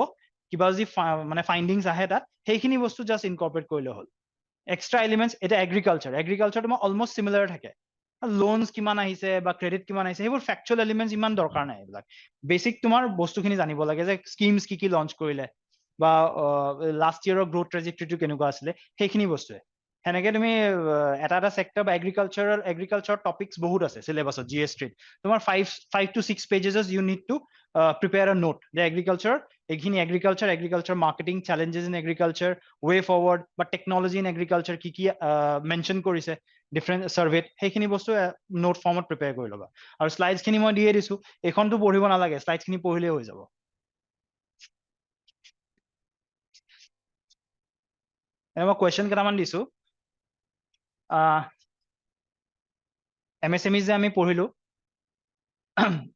কিবা যদি মানে ফাইন্ডিংছ আহে তাত সেইখিনি বস্তু জাষ্ট ইনকৰ্পৰেট কৰিলে হ'ল এক্সট্ৰা এলিমেন্টছ এটা এগ্ৰিকালচাৰ তোমাৰ অলমোষ্ট সিমিলাৰ থাকে লোনছ কিমান আহিছে বা ক্ৰেডিট কিমান আহিছে সেইবোৰ ফেকচুৱেল এলিমেন্টছ ইমান দৰকাৰ নাই এইবিলাক বেসিক তোমাৰ বস্তুখিনি জানিব লাগে যে স্কিমছ কি লঞ্চ কৰিলে বা লাষ্ট ইয়াৰৰ গ্ৰোথ ট্ৰেজেক্টৰীটো কেনেকুৱা আছিলে সেইখিনি বস্তুৱে হেনেকে তুমি এটা সেক্টৰ বা এগ্ৰিকালচাৰ টপিকছ বহুত আছে সিলেবাছত জিএছ3 তোমাৰ 5 to 6 pages you need to prepare a note the agriculture marketing challenges in agriculture way forward but technology in agriculture কি মেনশন কৰিছে ডিফাৰেন্ট সাৰ্ভেত সেইখিনি বস্তু নোট ফৰ্মত প্ৰিপেয়াৰ কৰি ল'বা আৰু স্লাইডছ খিনি মই দিয়ে দিছো এইখনটো পঢ়িব নালাগে স্লাইডছ খিনি পঢ়িলে হৈ যাব এনে মই কোৱেশ্চন কেইটামান দিছো MSMEs যে আমি পঢ়িলো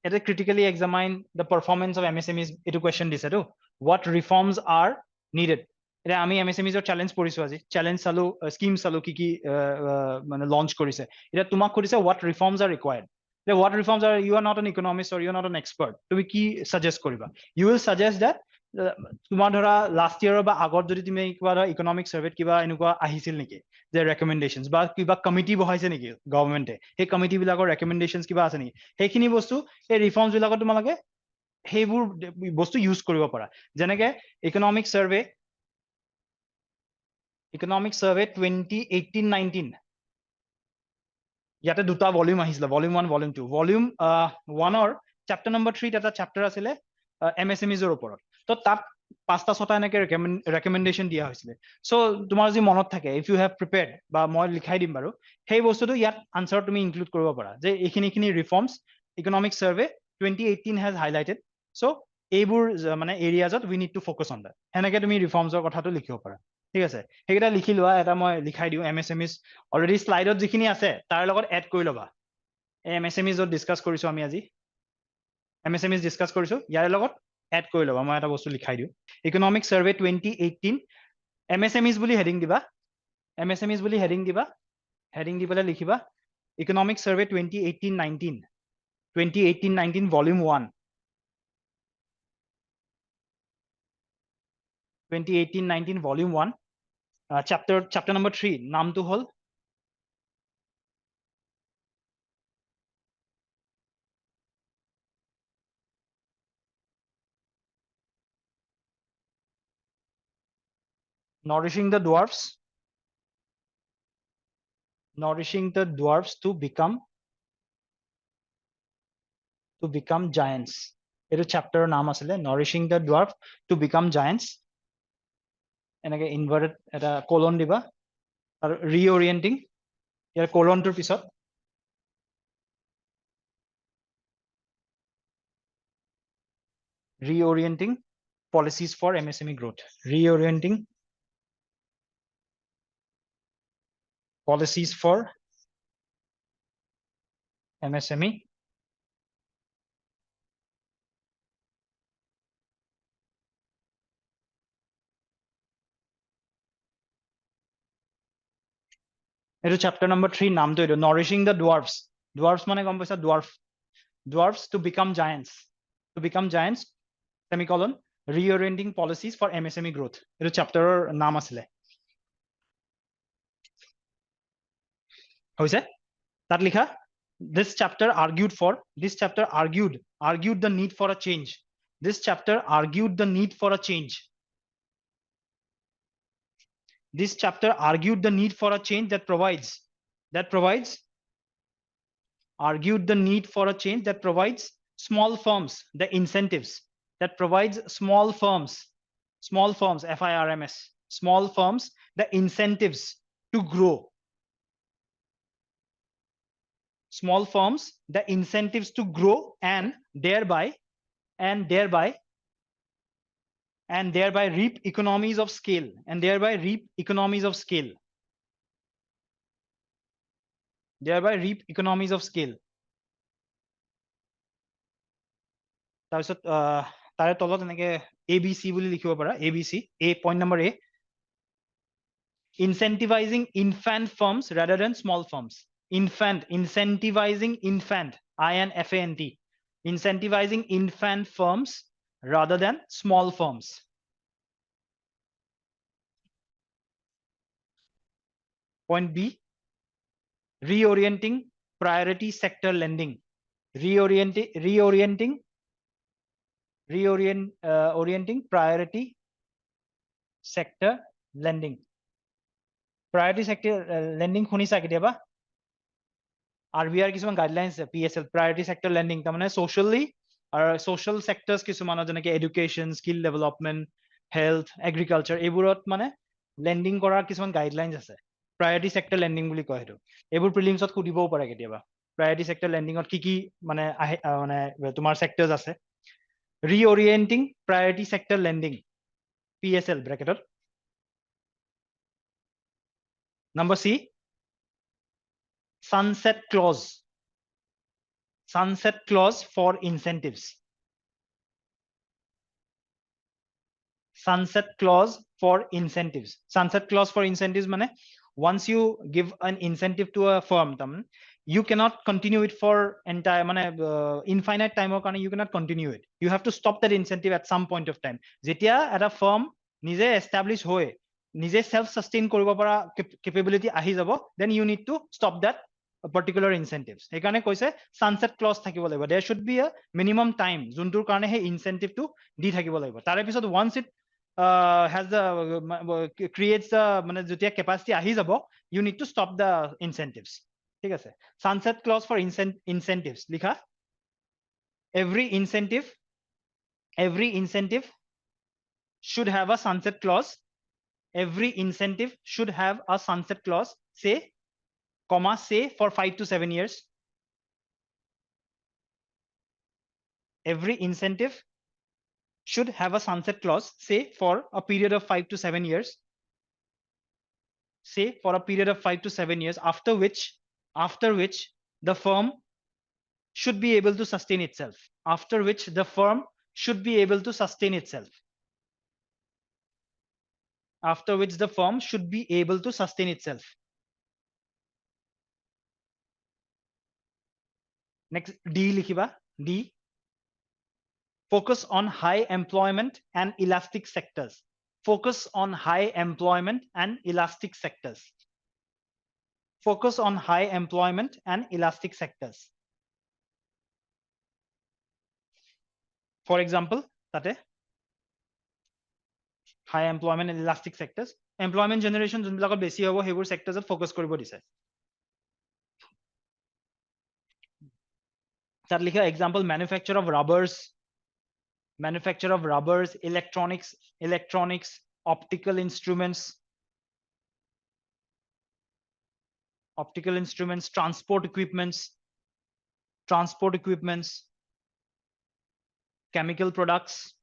এটা critically examine the performance of MSMEs এইটো question দিছে তো what reforms are needed এটা আমি MSMEs ৰ চ্যালেঞ্জ পঢ়িছো আজি চ্যালেঞ্জ চালো স্কিম চালো কি কি মানে লঞ্চ কৰিছে এটা তোমাক কৰিছে what reforms are required what reforms are you are not an economist or you are not an expert তুমি কি suggest কৰিবা you will suggest that তোমাৰ ধৰা লাষ্ট ইয়াৰৰ বা আগত যদি তুমি কিবা ইকনমিক সাৰ্ভেত কিবা এনেকুৱা আহিছিল নেকি যে ৰেকমেন্ডেশনস বা কিবা কমিটি বহাইছে নেকি গভৰ্ণমেণ্টে সেই কমিটি বিলাকৰ ৰেকমেন্ডেশনস কিবা আছে নেকি সেইখিনি বস্তু এই ৰিফৰ্মস বিলাকত তোমালোকে সেইবোৰ বস্তু ইউজ কৰিব পাৰা যেনেকে ইকনমিক সাৰ্ভে 2018-19 ইয়াতে দুটা ভলিউম আহিছিল ভলিউম 1 ভলিউম 2 ভলিউম 1 ৰ চ্যাপ্টাৰ নম্বৰ 3 এটা চ্যাপ্টাৰ আছিল MSMEs ৰ ওপৰত তো তাত পাঁচটা ছটা এনেকে ৰেকমেন্ডেশন দিয়া হৈছিল সো তোমাৰ যি মনত থাকে ইফ ইউ হেভ প্ৰিপেয়াৰ্ড বা মই লিখাই দিম বাৰু সেই বস্তুটো ইয়াত আনসাৰ তুমি ইনক্লুড কৰিব পাৰা যে এইখিনি reforms economic survey 2018 has highlighted so এইবোৰ মানে এৰিয়াজত we need to focus on that হেনেকে তুমি ৰিফৰ্মসৰ কথাটো লিখিব পাৰা ঠিক আছে সেইকেইটা লিখি লোৱা এটা মই লিখাই দিও MSMEs অলৰেডি স্লাইডত যিখিনি আছে তাৰ লগত এড কৰি ল'বা MSMEs যত ডিসকাস কৰিছো আমি আজি MSMEs ডিসকাস কৰিছো ইয়াৰ লগত এড কৰি ল'বা মই এটা বস্তু লিখাই দিও ইকনমিক সাৰ্ভে 2018 MSMEs বুলি হেডিং দিবা MSMEs বুলি হেডিং দিবা হেডিং দি পেলাই লিখিবা economic survey 2018-19 volume 1 2018-19 volume 1 chapter number 3 নামটো হল nourishing the dwarfs to become giants এইটো চ্যাপ্টাৰৰ নাম আছিল nourishing the dwarf to become giants এনেকে ইনভাৰ্টেড এটা কোলন দিবা আৰু ৰিঅৰিয়েন্টিং ইয়াৰ কোলনটোৰ পিছত reorienting policies for MSME growth reorienting policies for MSME এইটো চ্যাপ্টাৰ নম্বৰ 3 নামটো এইটো nourishing the dwarfs মানে গম পাইছা dwarfs to become giants semicolon reorienting policies for MSME growth এইটো চ্যাপ্টাৰৰ নাম আছিলে হৈছে তাত লিখা this chapter argued the need for a change this chapter argued the need for a change this chapter argued the need for a change that provides small firms the incentives that provides small firms FIRMS small firms the incentives to grow small firms the incentives to grow and thereby reap economies of scale তাৰপিছত তাৰে তলত এনেকে ABC বুলি লিখিব পাৰা ABC A point number A incentivizing infant firms rather than small firms incentivizing infant firms rather than small firms point B reorienting priority sector lending orienting priority sector lending শুনিছা কেতিয়াবা RBI কিছুমান guidelines আছে PSL priority sector lending তাৰমানে social sectors কিছুমানৰ যেনেকে education skill development health agriculture এইবোৰত মানে lending কৰাৰ কিছুমান গাইডলাইনছ আছে priority sector lending বুলি কয় সেইটো এইবোৰ প্ৰিলিমছত সুধিবও পাৰে কেতিয়াবা priority sector lendingত কি মানে মানে তোমাৰ sectors আছে reorienting priority sector lending PSL bracket Number C, sunset clause. Sunset clause for incentives. Sunset clause for incentives. Sunset clause for incentives mane, once you give an incentive to a firm, you cannot continue it for entire infinite time or you cannot continue it. You have to stop that incentive at some point of time. Jetia at a firm nije establish hoye, nije self sustain koribo para capability ahi jabo, then you need to stop that particular incentives. Ekane koise sunset clause thakibo laibo. There should be a minimum time juntur karone he incentive to di thakibo laibo. Tar episode once it has the creates the capacity ahi jabo, you need to stop the incentives. ঠিক আছে, sunset clause for incentives লিখা, every incentive should have a sunset clause. Every incentive should have a sunset clause, say comma say for 5 to 7 years. Every incentive should have a sunset clause, say for a period of 5 to 7 years. Say for a period of 5 to 7 years, after which the firm should be able to sustain itself. After which the firm should be able to sustain itself. After which the firm should be able to sustain itself. Next, D likhiba. D, focus on high employment and elastic sectors. Focus on high employment and elastic sectors. Focus on high employment and elastic sectors. For example, tate high employment and elastic sectors. Employment generation junbilakot besi hobo hebur sectors focus koribo dise. Tar likha example, manufacture of rubbers, electronics, optical instruments, transport equipments, chemical products,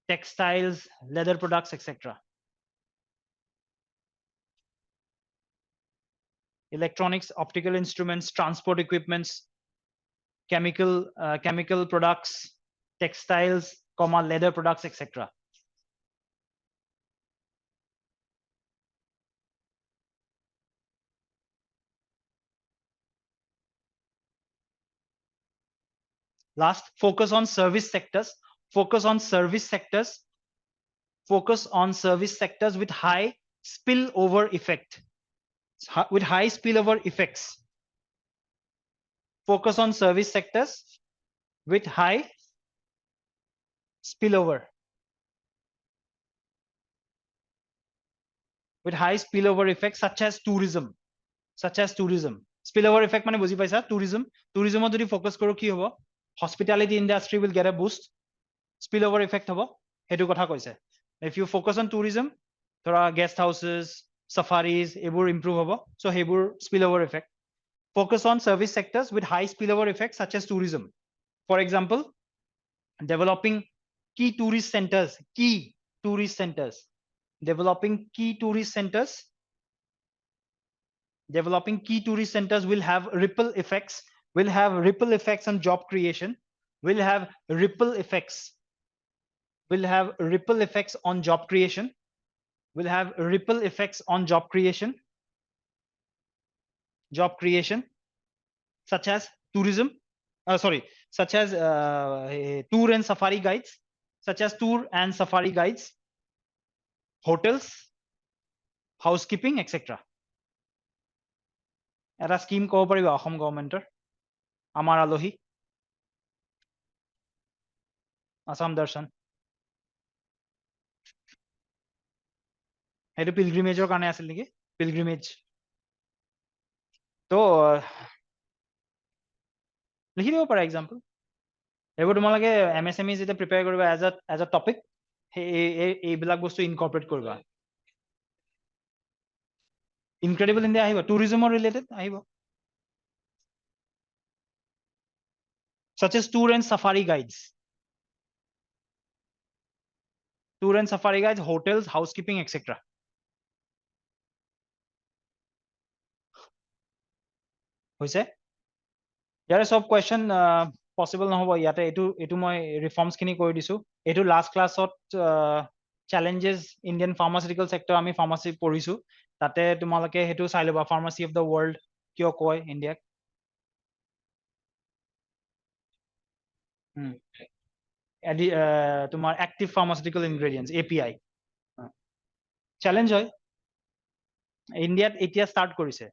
textiles, leather products, etc. Electronics, optical instruments, transport equipments, chemical products, textiles, leather products, etc. Last, focus on service sectors. Focus on service sectors. Focus on service sectors with high spillover effect. With high spillover effects. Focus on service sectors with high spillover. With high spillover effects such as tourism. Spillover effect mane buji paisa, tourism. Tourism jodi focus koro ki hobo? Hospitality industry will get a boost. Spillover effect hobo, hetu kotha koise. If you focus on tourism, thora guest houses, safaris, ebur improve hobo. So hebur spillover effect. Focus on service sectors with high spillover effects such as tourism. For example, developing key tourist centers. Developing key tourist centers will have ripple effects. On job creation. Will have ripple effects on job creation. Such as tourism. Such as tour and safari guides. Hotels, housekeeping, etc. Eta scheme kobo pariba Assam governmentor, amar alohi, Assam Darshan. Etu pilgrimage or kane asil niki? Pilgrimage. To likhi dibo para example. Ebu tumalage MSMEs jete prepare koriba as a topic. Ei bilak bostu incorporate koriba. Incredible India ahibo, tourism or related ahibo. Such as tour and safari guides. Hotels, housekeeping, etc. হৈছে ইয়াৰে সব question possible নহব ইয়াতে এটো মই reforms খিনি কৰি দিছো এটো লাষ্ট ক্লাছত challenges Indian pharmaceutical sector আমি pharmacy পঢ়িছো তাতে তোমালোকে হেতু চাই লবা pharmacy of the world কিয় কয় ইন্ডিয়াক তোমাৰ active pharmaceutical ingredients API challenge হয় ইন্ডিয়াত এতিয়া স্টাৰ্ট কৰিছে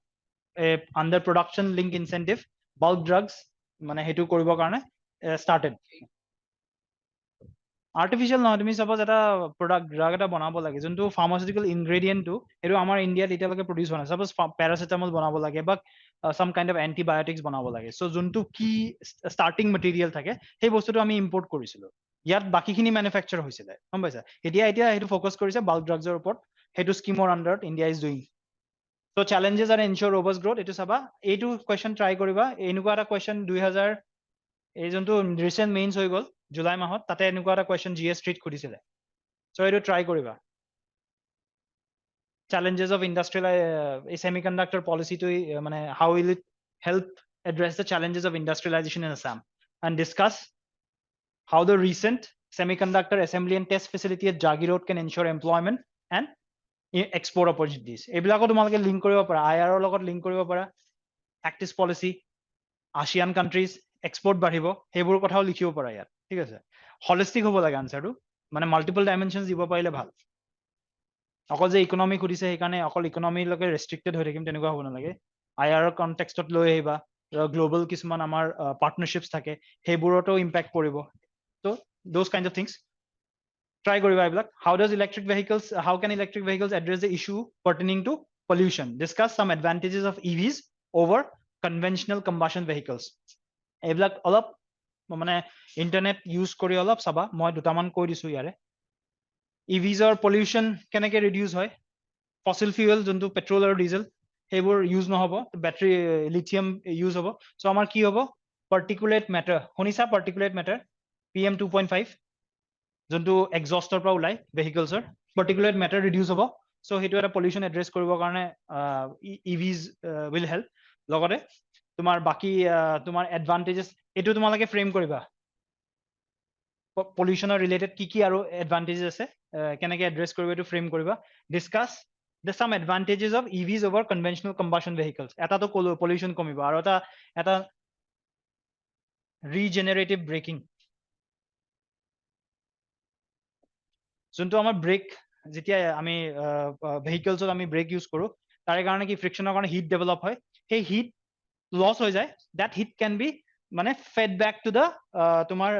under production link incentive bulk drugs মানে হেতু কৰিবৰ কাৰণে started আৰ্টিফিশিয়াল নহয় তুমি সাপোজ এটা প্ৰডাক্ট ড্ৰাগ এটা বনাব লাগে যোনটো ফাৰ্মাচিউটিকেল ইনগ্ৰেডিয়েন্টটো এটো আমাৰ ইন্ডিয়াত এতিয়ালৈকে প্ৰডিউস হোৱা নাই সাপোজ প্যাৰাসিটামল বনাব লাগে বা some kind of antibiotics বনাব লাগে সো যোনটো কি স্টার্টিং ম্যাটেৰিয়েল থাকে সেই বস্তুটো আমি ইম্পোৰ্ট কৰিছিলো ইয়াত বাকিখিনি ম্যানুফ্যাকচাৰ হৈছিলে গম পাইছা এতিয়া হেতু ফোকাস কৰিছে বাল্ক ড্ৰাগছৰ ওপৰত হেতু স্কিমৰ আন্ডাৰত India is doing So challenges are ensure robust growth এটো চাবা এইটো কোৱেশ্চন ট্ৰাই কৰিবা এনেকুৱা এটা কোৱেশ্চন 2000 এই যোনটো ৰিসেন্ট মেইনছ হৈ গল জুলাই মাহত তাতে এনেকুৱা এটা কোৱেশ্চন জিএস স্ট্ৰিট খুদিছিলে সো এটো ট্ৰাই কৰিবা challenges of industrial a semiconductor policy to মানে how will it help address the challenges of industrialization in Assam and discuss how the recent semiconductor assembly and test facility at Jagi Road can ensure employment and export opportunities এইবিলাকো তোমালোকে link কৰিব পাৰা IR ৰ লগত link কৰিব পাৰা practice policy ASEAN countries export বাঢ়িব সেইবোৰ কথাও লিখিব পাৰা ইয়াত ঠিক আছে holistic হ'ব লাগে আনসাৰটো মানে মাল্টিপল ডাইমেনশনছ দিব পাৰিলে ভাল অকল যে ইকোনমি খুদিছে সেইকাৰণে অকল ইকোনমি লকে ৰেস্ট্ৰিক্টেড হৈ থাকিম তেনেকুৱা হ'ব নালাগে IR কনটেক্সটত লৈ আহিবা গ্লোবাল কিছুমান আমাৰ পাৰ্টনাৰশ্বিপছ থাকে সেইবোৰতো ইম্প্যাক্ট পৰিব তো those kinds of things try কৰিবা এইবিলাক how can electric vehicles address the issue pertaining to pollution discuss some advantages of EVs over conventional combustion vehicles এইবিলাক অলপ মানে ইন্টাৰনেট ইউজ কৰি অলপ চাবা মই দুটামান কৈ দিছো ইয়াৰে EVs or pollution কেনেকে ৰিডিউস হয় fossil fuel যোনটো পেট্ৰল আৰু ডিজেল সেইবোৰ ইউজ নহব ব্যাটাৰি লিথিয়াম ইউজ হ'ব সো আমাৰ কি হ'ব পাৰ্টিকুলেট ম্যাটাৰ শুনিছা পাৰ্টিকুলেট ম্যাটাৰ PM 2.5 যোনটো এক্সস্টৰ পৰা ওলাই ভেহিকলছৰ পাৰ্টিকুলেট ম্যাটাৰ ৰিডিউস হ'ব সো হেতু এটা পলিউশন এড্ৰেছ কৰিবৰ কাৰণে EVs will help লগতে তোমাৰ বাকি তোমাৰ এডভান্টেজেস এটো তোমালোকে ফ্ৰেম কৰিবা পলিউশনৰ ৰিলেটেড কি আৰু এডভান্টেজেস আছে কেনেকে এড্ৰেছ কৰিব এটো ফ্ৰেম কৰিবা discuss the some advantages of EVs over conventional combustion vehicles এটা তো পলিউশন কমিব আৰু এটা ৰিজেনাৰেটিভ ব্ৰেকিং যোনটো আমাৰ ব্ৰেক যেতিয়া আমি ভেহিকলছত আমি ব্ৰেক ইউজ কৰো তাৰে কাৰণে কি ফ্ৰিকশনৰ কাৰণে হিট ডেভেলপ হয় সেই হিট লস হৈ যায় that heat can be মানে fed back to the তোমাৰ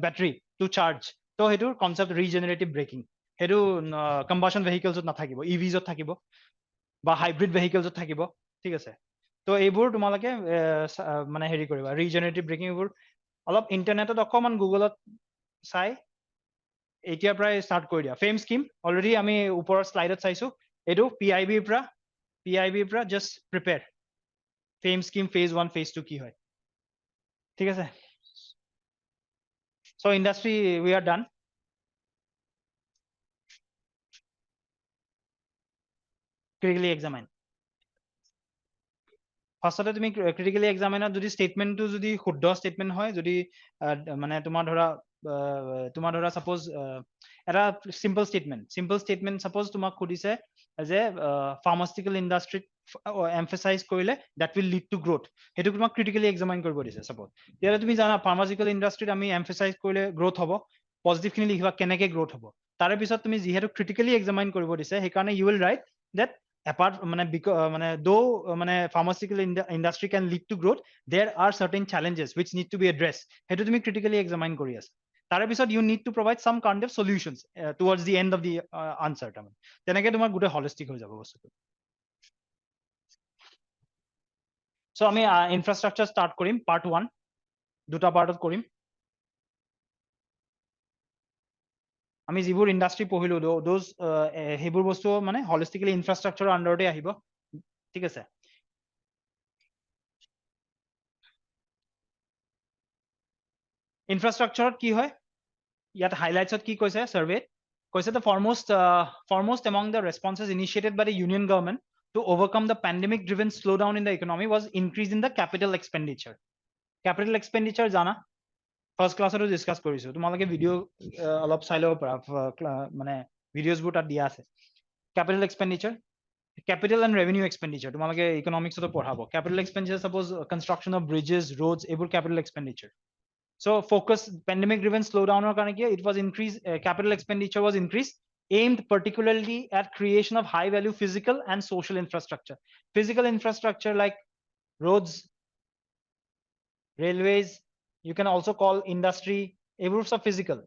battery to charge তো হেতু কনসেপ্ট ৰিজেনাৰেটিভ ব্ৰেকিং হেতু কম্বাসন ভেহিকলছত নাথাকিব EVsত থাকিব বা হাইব্ৰিড ভেহিকলছত থাকিব ঠিক আছে তো এইবোৰ তোমালোকে মানে হেৰি কৰিবা ৰিজেনাৰেটিভ ব্ৰেকিং এইবোৰ অলপ ইন্টাৰনেটত অকমান গুগলত চাই এতিয়া প্ৰায় স্টাৰ্ট কৰি দিয়া ফ্ৰেম স্কিম অলৰেডি আমি ওপৰৰ স্লাইডত চাইছো এইটো PIB ৰ পৰা just prepare FAME scheme phase 1 phase 2 কি হয় ঠিক আছে so industry we are done critically examine ফার্স্টতে তুমি ক্রিটিক্যালি এক্সামাইনত যদি স্টেটমেন্টটো যদি শুদ্ধ স্টেটমেন্ট হয় যদি মানে তোমাৰ ধৰা সাপোজ এটা সিম্পল স্টেটমেন্ট সাপোজ তোমাক খুদিছে যে ফাৰ্মাসিউটিকেল ইন্ডাস্ট্ৰিত এমফাসাইজ কৰিলে that will lead to growth হেতু তোমাক ক্ৰিটিক্যালি এক্সামাইন কৰিব দিছে সাপোজ তেতিয়ালে তুমি জানা ফাৰ্মাসিউটিকেল ইন্ডাস্ট্ৰিত আমি এমফাসাইজ কৰিলে গ্ৰোথ হ'ব পজিটিভ খিনি লিখিবা কেনেকে গ্ৰোথ হ'ব তাৰে পিছত তুমি যিহেতু ক্ৰিটিক্যালি এক্সামাইন কৰিব দিছে সেইকাৰণে you will write that apart মানে though মানে pharmaceutical industry can lead to growth there are certain challenges which need to be addressed হেতু তুমি critically examine কৰি আছা তাৰে পিছত you need to provide some kind of solutions towards the end of the answer তেনেকে তোমাৰ গুটে holistic হৈ যাব বস্তুটো so আমি infrastructure start কৰিম part 1 দুটা পাৰ্টত কৰিম আমি যিবোৰ ইন্ডাস্ট্ৰি পঢ়িলো দোজ হেবোৰ বস্তু মানে holistically infrastructure আন্ডাৰতে আহিব ঠিক আছে ইনফ্ৰাষ্ট্ৰাকচাৰত কি হয় ইয়াত হাইলাইটছত কি কৈছে সাৰ্ভে কৈছে the foremost among the responses initiated by the union government to overcome the pandemic driven slowdown in the economy was increase in the capital expenditure. Capital expenditure jana first class aro discuss korisu tumalage video alop sai lobo para mane videos bu ta dia ase. Capital expenditure, capital and revenue expenditure tumalage economics to porhabo. Capital expenditure suppose construction of bridges, roads, able capital expenditure. So focus pandemic driven slowdown or karone it was increased, capital expenditure was increased, aimed particularly at creation of high value physical and social infrastructure. Physical infrastructure like roads, railways, you can also call industry, a groups of physical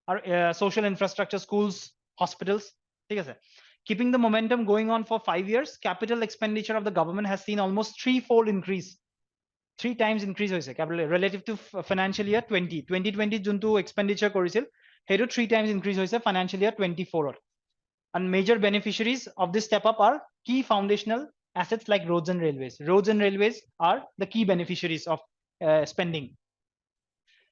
or social infrastructure, schools, hospitals. Keeping the momentum going on for 5 years, capital expenditure of the government has seen almost threefold increase. 3 times increase hoise capital relative to financial year 2020 juntu expenditure korisil hedu 3 times increase hoise financial year 24 and major beneficiaries of this step up are key foundational assets like roads and railways. Roads and railways are the key beneficiaries of spending.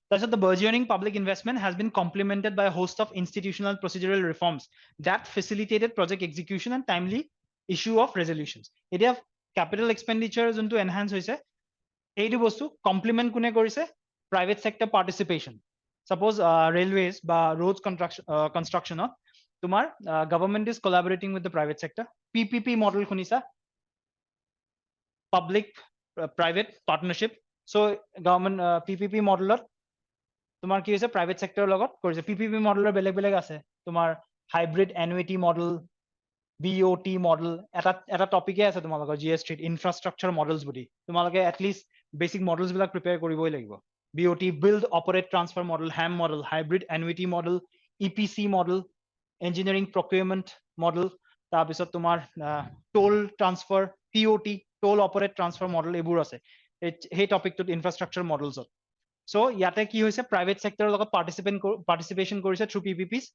Thus, the burgeoning public investment has been complemented by a host of institutional procedural reforms that facilitated project execution and timely issue of resolutions. It have capital expenditure juntu enhance hoise এইটো বস্তু complement কোনে কৰিছে private sector participation suppose railways বা roads কনস্ট্ৰাকশনত তোমাৰ government is collaborating with the private sector PPP model শুনিছা public private partnership so government PPP মডেলত তোমাৰ কি হৈছে প্ৰাইভেট সেক্টৰৰ লগত কৰিছে পিপিপি মডেলৰ বেলেগ বেলেগ আছে তোমাৰ hybrid annuity model BOT model এটা টপিকে আছে তোমালোকৰ GS3 ইনফ্ৰাষ্ট্ৰাকচাৰ মডেলছ বুলি তোমালোকে এটলিষ্ট বেসিক মডেলছ বিলাক প্ৰিপেয়াৰ কৰিবই লাগিব BOT build operate transfer model, HAM model, hybrid annuity model, EPC model, engineering procurement model, তাৰপিছত তোমাৰ toll transfer, TOT, toll operate transfer model এইবোৰ আছে এই টপিকটোত ইনফ্ৰাষ্ট্ৰাকচাৰ মডেলছত সো ইয়াতে কি হৈছে প্ৰাইভেট সেক্টৰৰ লগত পাৰ্টিসিপেশন কৰিছে through PPPs.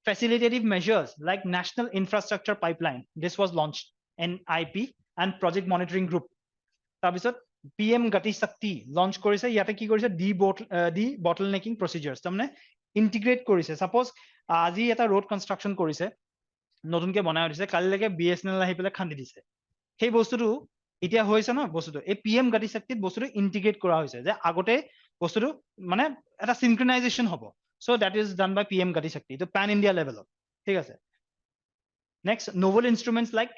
Facilitative measures like National Infrastructure Pipeline, this was launched, NIP, and Project Monitoring Group. তাৰপিছত PM Gati Shakti launch কৰিছে ইয়াতে কি কৰিছে bottlenecking procedures তাৰমানে ইন্টিগ্ৰেট কৰিছে সাপোজ আজি এটা ৰোড কনস্ট্ৰাকশন কৰিছে নতুনকে বনাই দিছে কালিলৈকে BSNL আহি পেলাই খান্দি দিছে সেই বস্তুটো এতিয়া হৈছে ন বস্তুটো এই PM Gati Shakti বস্তুটো ইন্টিগ্ৰেট কৰা হৈছে যে আগতে বস্তুটো মানে এটা সিনক্ৰনাইজেশন হ'ব. So that is done by PM Gati Shakti, the pan India level. Next, novel instruments like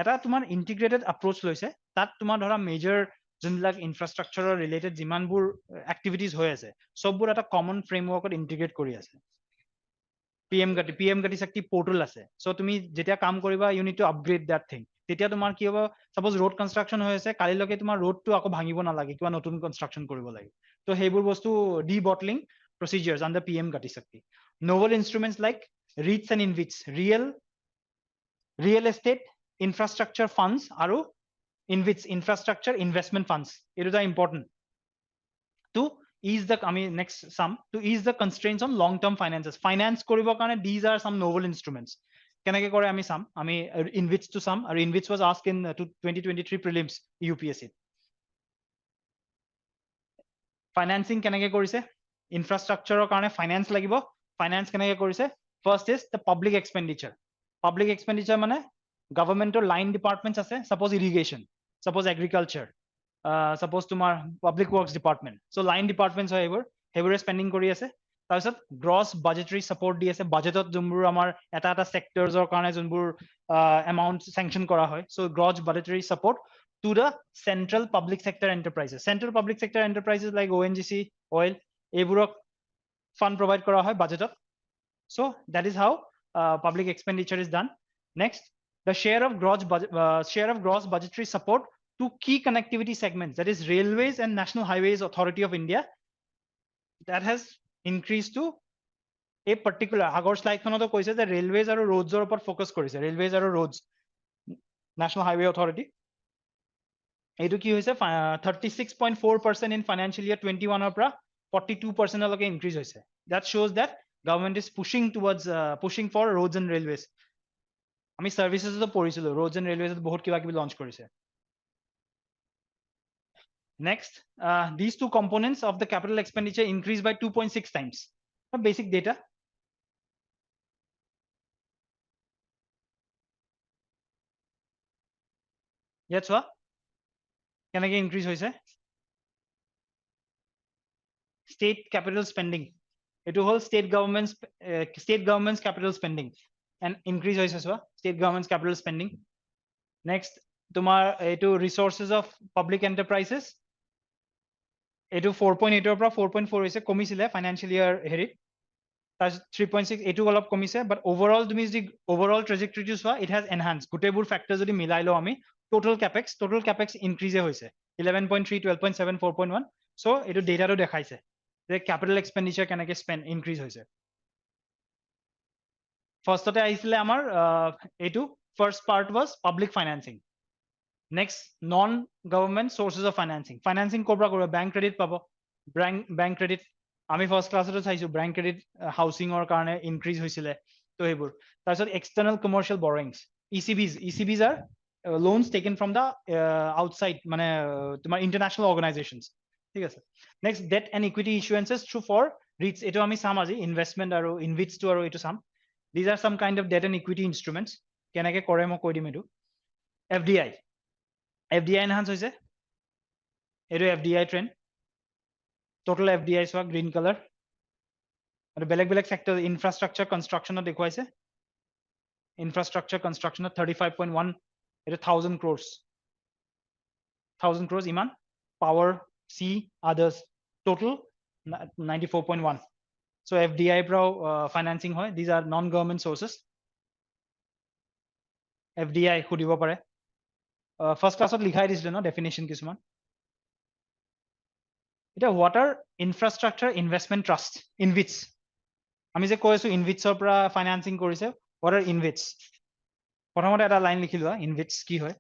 এটা তোমাৰ integrated approach লৈছে তাত তোমাৰ ধৰা major যোনবিলাক infrastructure related যিমানবোৰ activities হৈ আছে সববোৰ এটা common framework integrate কৰি আছে. PM Gati Shakti portal আছে. So তুমি যেতিয়া কাম কৰিবা you need to upgrade that thing. তেতিয়া তোমাৰ কি হ'ব suppose road construction হৈ আছে কালিলৈকে তোমাৰ roadটো আকৌ ভাঙিব নালাগে কিবা নতুন construction কৰিব লাগে. তো সেইবোৰ বস্তু debottling procedures under PM Gati Shakti. Novel instruments like REITs and InvITs, real estate infrastructure funds আৰু InvITs, infrastructure investment funds. It is important to ease the next sum to ease the constraints on long term finances. Finance কৰিবৰ কাৰণে these are some novel instruments. কেনেকৈ কৰে আমি sum আমি InvITs to sum আৰু InvITs was asked in 2023 prelims UPSC. Financing কেনেকৈ কৰিছে ইনফ্ৰাষ্ট্ৰাকচাৰৰ কাৰণে ফাইনান্স লাগিব ফাইনান্স কেনেকৈ কৰিছে first is the public expenditure মানে গভৰ্নমেন্টৰ লাইন ডিপাৰ্টমেন্টছ আছে suppose irrigation suppose agriculture suppose তোমাৰ public works department so line departments হয় সেইবোৰে স্পেণ্ডিং কৰি আছে তাৰপিছত গ্ৰছ বাজেটাৰী সাপোৰ্ট দি আছে বাজেটত যোনবোৰ আমাৰ এটা সেক্টৰছৰ কাৰণে যোনবোৰ এমাউন্ট স্যাংচন কৰা হয় so gross budgetary support to the central public sector enterprises. Central public sector enterprises like ONGC, oil, এইবোৰক fund provide কৰা হয় budget. So that is how public expenditure is done. Next, the share of gross budgetary support to key connectivity segments, that is Railways and National Highways Authority of India, that has increased to a particular আগৰ স্লাইডখনতো কৈছে যে railways আৰু roads ওপৰত focus কৰিছে railways আৰু roads National Highway Authority এইটো কি হৈছে 36.4% in financial year 21 ৰ পৰা 42% লৈকে increase হৈছে. That shows that government is pushing for roads and railways. আমি servicesতো পঢ়িছিলো roads and railways বহুত কিবা কিবি launch কৰিছে. Next, these two components of the capital expenditure increased by 2.6 times. Basic data. ইয়াত চোৱা কেনেকৈ ইনক্ৰিজ হৈছে state capital spending etu hol state governments capital spending and increase hoise so state governments capital spending next tumar etu resources of public enterprises etu 4.8 or 4.4 hoise komisile financial year heri 3.6 etu olop komise but overall tumi the overall trajectory to so it has enhanced gutebur factors jodi milai lo ami total capex increase hoise 11.3 12.7 4.1 so etu data to dekhaise the capital expenditure কেনেকৈ spend increase হৈছে ফাৰ্ষ্টতে আহিছিলে আমাৰ এইটো first part was public financing next non government sources of financing কৰ পৰা কৰিব bank credit পাব bank credit আমি ফাৰ্ষ্ট ক্লাছতে চাইছো bank credit housing ৰ কাৰণে increase হৈছিলে তো সেইবোৰ তাৰপিছত external commercial borrowings ECBs are loans taken from the outside মানে তোমাৰ international organizations ঠিক আছে next debt and equity issuances through for REITs etu ami sam aji investment aru InvITs to aru etu sam these are some kind of debt and equity instruments kenake kore mo koi dim etu FDI enhance hoise etu FDI trend total FDI so green color aru beleg sector infrastructure construction dekhoise infrastructure construction 35.1 etu 1000 crores iman power C others total 94.1 so FDI pro financing hoy these are non government sources FDI khudibo pare first class ot likhai disle no definition kisuman eta water infrastructure investment trust InvITs ami je koisu InvITs or pra financing korise what are InvITs prothomote eta line likhilwa InvITs ki hoy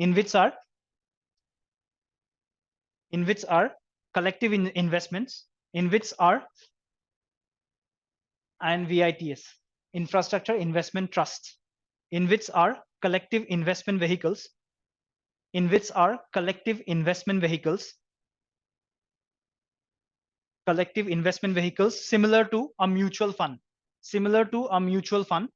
InvITs are collective investments. InvITs are INVITs, infrastructure investment trust. InvITs are collective investment vehicles. InvITs are collective investment vehicles. Collective investment vehicles similar to a mutual fund. Similar to a mutual fund.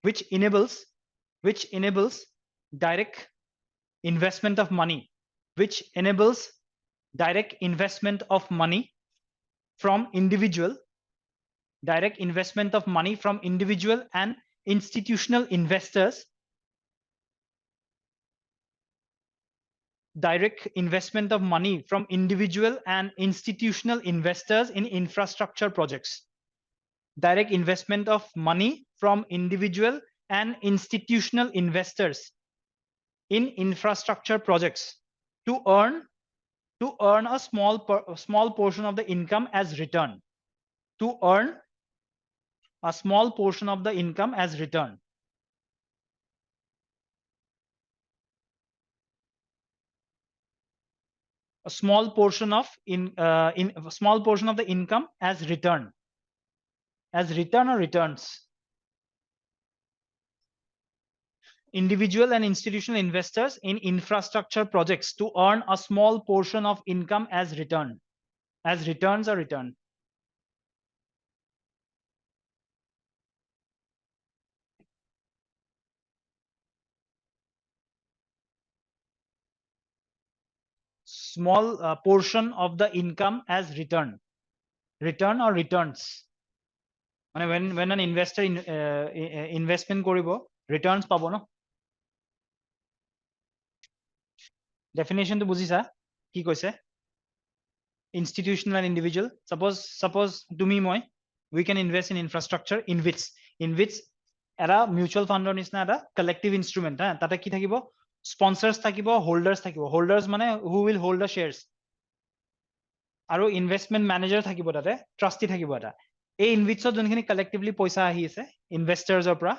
Which enables direct investment of money from individual and institutional investors in infrastructure projects direct investment of money from individual and institutional investors in infrastructure projects to earn a small portion of the income as return a small portion of the income as return a small portion of the income as return or returns individual and institutional investors in infrastructure projects to earn a small portion of income as returns or return small portion of the income as return or returns when an investor investment koribo returns pabo no definition to bujisa ki koise institutional and individual suppose tumi moi we can invest in infrastructure InvITs era mutual fund or nisna eta collective instrument ha tata ki thakibo sponsors thakibo holders mane who will hold the shares aru investment manager thakibo tate trustee thakibo eta ei InvITs or jonkhini collectively paisa ahi ase investors or pra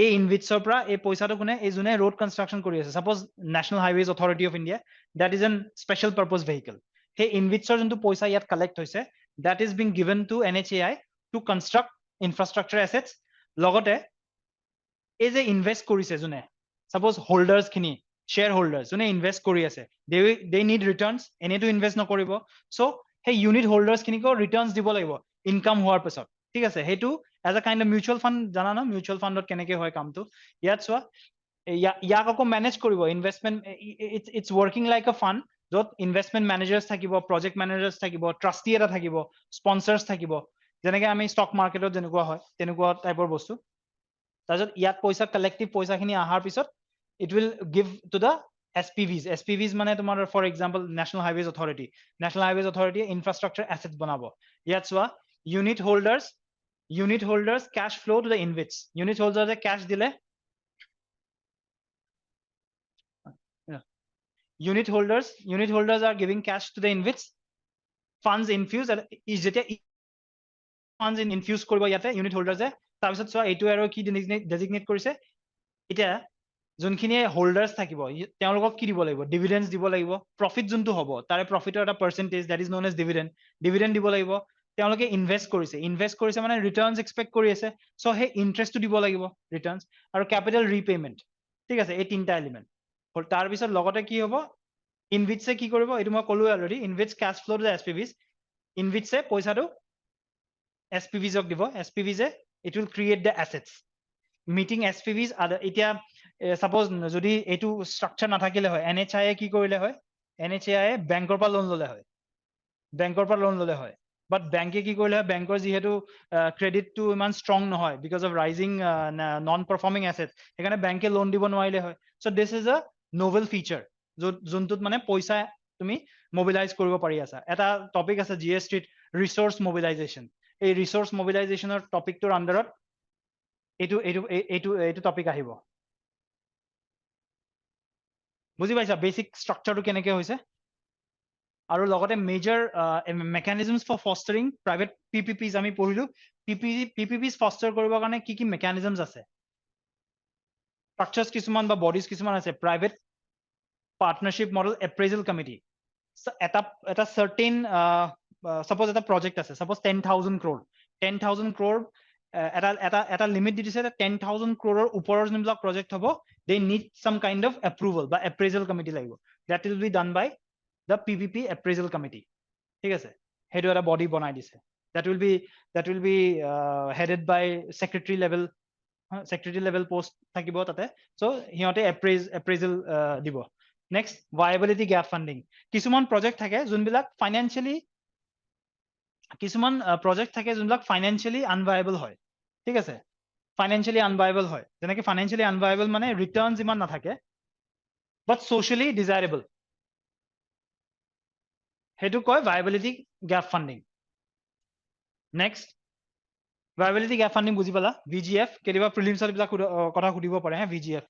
এই ইনভিটছৰ পৰা এই পইচাটো কোনে এই জুনে road construction কৰি আছে suppose national highways authority of india that is an special purpose vehicle সেই ইনভিটছৰ যোনটো পইচা ইয়াত collect হৈছে that is being given to NHAI to construct infrastructure assets লগতে এই যে ইনভেস্ট কৰিছে জুনে suppose holders খিনি shareholders জুনে ইনভেস্ট কৰি আছে they need returns এনেটো ইনভেস্ট নকৰিব so সেই ইউনিট হোল্ডাৰ্স খিনিকো ৰিটাৰ্ণছ দিব লাগিব ইনকাম হোৱাৰ পিছত ঠিক আছে সেইটো as a kind of mutual fund জানা ন মিউচুৱেল ফাণ্ডত কেনেকে হয় কামটো ইয়াত চোৱা ইয়াক আকৌ মেনেজ কৰিব investment it's working like a fund য'ত ইনভেষ্টমেণ্ট মেনেজাৰ্ছ থাকিব প্ৰজেক্ট মেনেজাৰ্ছ থাকিব ট্ৰাষ্টি এটা থাকিব স্পনচাৰ্ছ থাকিব যেনেকে আমি ষ্টক মাৰ্কেটত যেনেকুৱা হয় তেনেকুৱা টাইপৰ বস্তু তাৰপিছত ইয়াত পইচা কালেক্টিভ পইচাখিনি অহাৰ পিছত it will give to the SPVs SPVs মানে তোমাৰ for example national highways authority infrastructure assets বনাব ইয়াত চোৱা unit holders cash flow to the InvITs unit হোল্ডাৰ্ছে cash দিলে unit holders are giving cash to the InvITs funds infused যেতিয়া funds infuse কৰিব ইয়াতে unit holders তাৰপিছত চোৱা এইটো আৰু কি ডেজিগনেট কৰিছে এতিয়া যোনখিনি হোল্ডাৰ্স থাকিব তেওঁলোকক কি দিব লাগিব ডিভিডেন্ডছ দিব লাগিব প্ৰফিট যোনটো হ'ব তাৰে প্ৰফিটৰ এটা percentage that is known as dividend দিব লাগিব তেওঁলোকে ইনভেষ্ট কৰিছে মানে ৰিটাৰ্ণছ এক্সপেক্ট কৰি আছে সো হে ইন্টাৰেষ্টটো দিব লাগিব ৰিটাৰ্ণছ আৰু ক্যাপিটাল ৰিপেমেন্ট ঠিক আছে এই তিনটা এলিমেন্ট তাৰ পিছত লগতে কি হ'ব ইনভিটছে কি কৰিব এইটো মই ক'লো already InvITs cash flow to SPVs ইনভিটছে পইচাটো SPVs ক দিব SPVs it will create the assets meeting SPVs এতিয়া suppose যদি এইটো স্ট্ৰাকচাৰ নাথাকিলে হয় NHI কি কৰিলে হয় NHI বেংকৰ পৰা লোন ল'লে হয় বাট বেংকে কি কৰিলে হয় বেংকৰ যিহেতু ক্ৰেডিটটো ইমান ষ্ট্ৰং নহয় because of rising non performing asset সেইকাৰণে বেংকে লোন দিব নোৱাৰিলে হয় so this is a novel feature যোনটোত মানে পইচা তুমি মোবিলাইজ কৰিব পাৰি আছা এটা টপিক আছে GSTত ৰিসোৰ্স মোবিলাইজেশন এই ৰিসোৰ্স মোবিলাইজেশনৰ টপিকটোৰ আন্ডাৰত এইটো টপিক আহিব বুজি পাইছা বেসিক স্ট্ৰাকচাৰটো কেনেকে হৈছে আৰু লগতে মেজৰ মেকানিজমছ ফৰ ফস্টাৰিং প্ৰাইভেট PPPs আমি পঢ়িলো PPPs ফস্টাৰ কৰিবৰ কাৰণে কি মেকানিজমছ আছে স্ট্ৰাকচাৰ্ছ কিছুমান বা বডিজ কিছুমান আছে প্ৰাইভেট পাৰ্টনাৰশ্বিপ মডেল এপ্ৰেজেল কমিটি এটা সাৰ্টেইন সাপোজ এটা প্ৰজেক্ট আছে সাপোজ 10,000 crore এটা লিমিট দি দিছে 10,000 crore ওপৰৰ যোনবিলাক প্ৰজেক্ট হ'ব they need some kind of approval বা appraisal committee লাগিব that will be done by the PPP appraisal committee ঠিক আছে হেতু এটা বডি বনাই দিছে that will be headed by secretary level post থাকিব তাতে so হিয়তে appraisal দিব next viability gap funding কিছুমান প্ৰজেক্ট থাকে যোনবিলাক financially unviable হয় ঠিক আছে financially unviable হয় যেনেকে financially unviable মানে returns ইমান নাথাকে but socially desirable হেতু কয় viability gap funding next viability gap funding বুজি পালা VGF কেতিয়াবা প্ৰিলিমছৰ বিলাক কথা সুধিব পাৰে হা VGF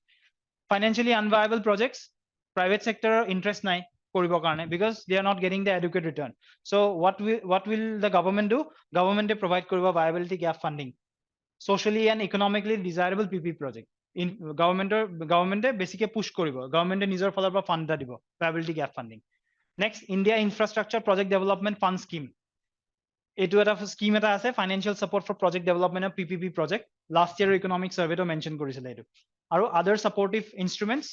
financially unviable projects private sector interest নাই কৰিবৰ কাৰণে because they are not getting the adequate return so what will the government do government provide কৰিব viability gap funding socially and economically desirable PP project in government basically push কৰিব government নিজৰ ফালৰ পৰা fund দিব viability gap funding next India infrastructure project development fund scheme এইটো এটা scheme এটা আছে financial support for project development PPP project last year economic survey to mention কৰিছিল এইটো আৰু other supportive instruments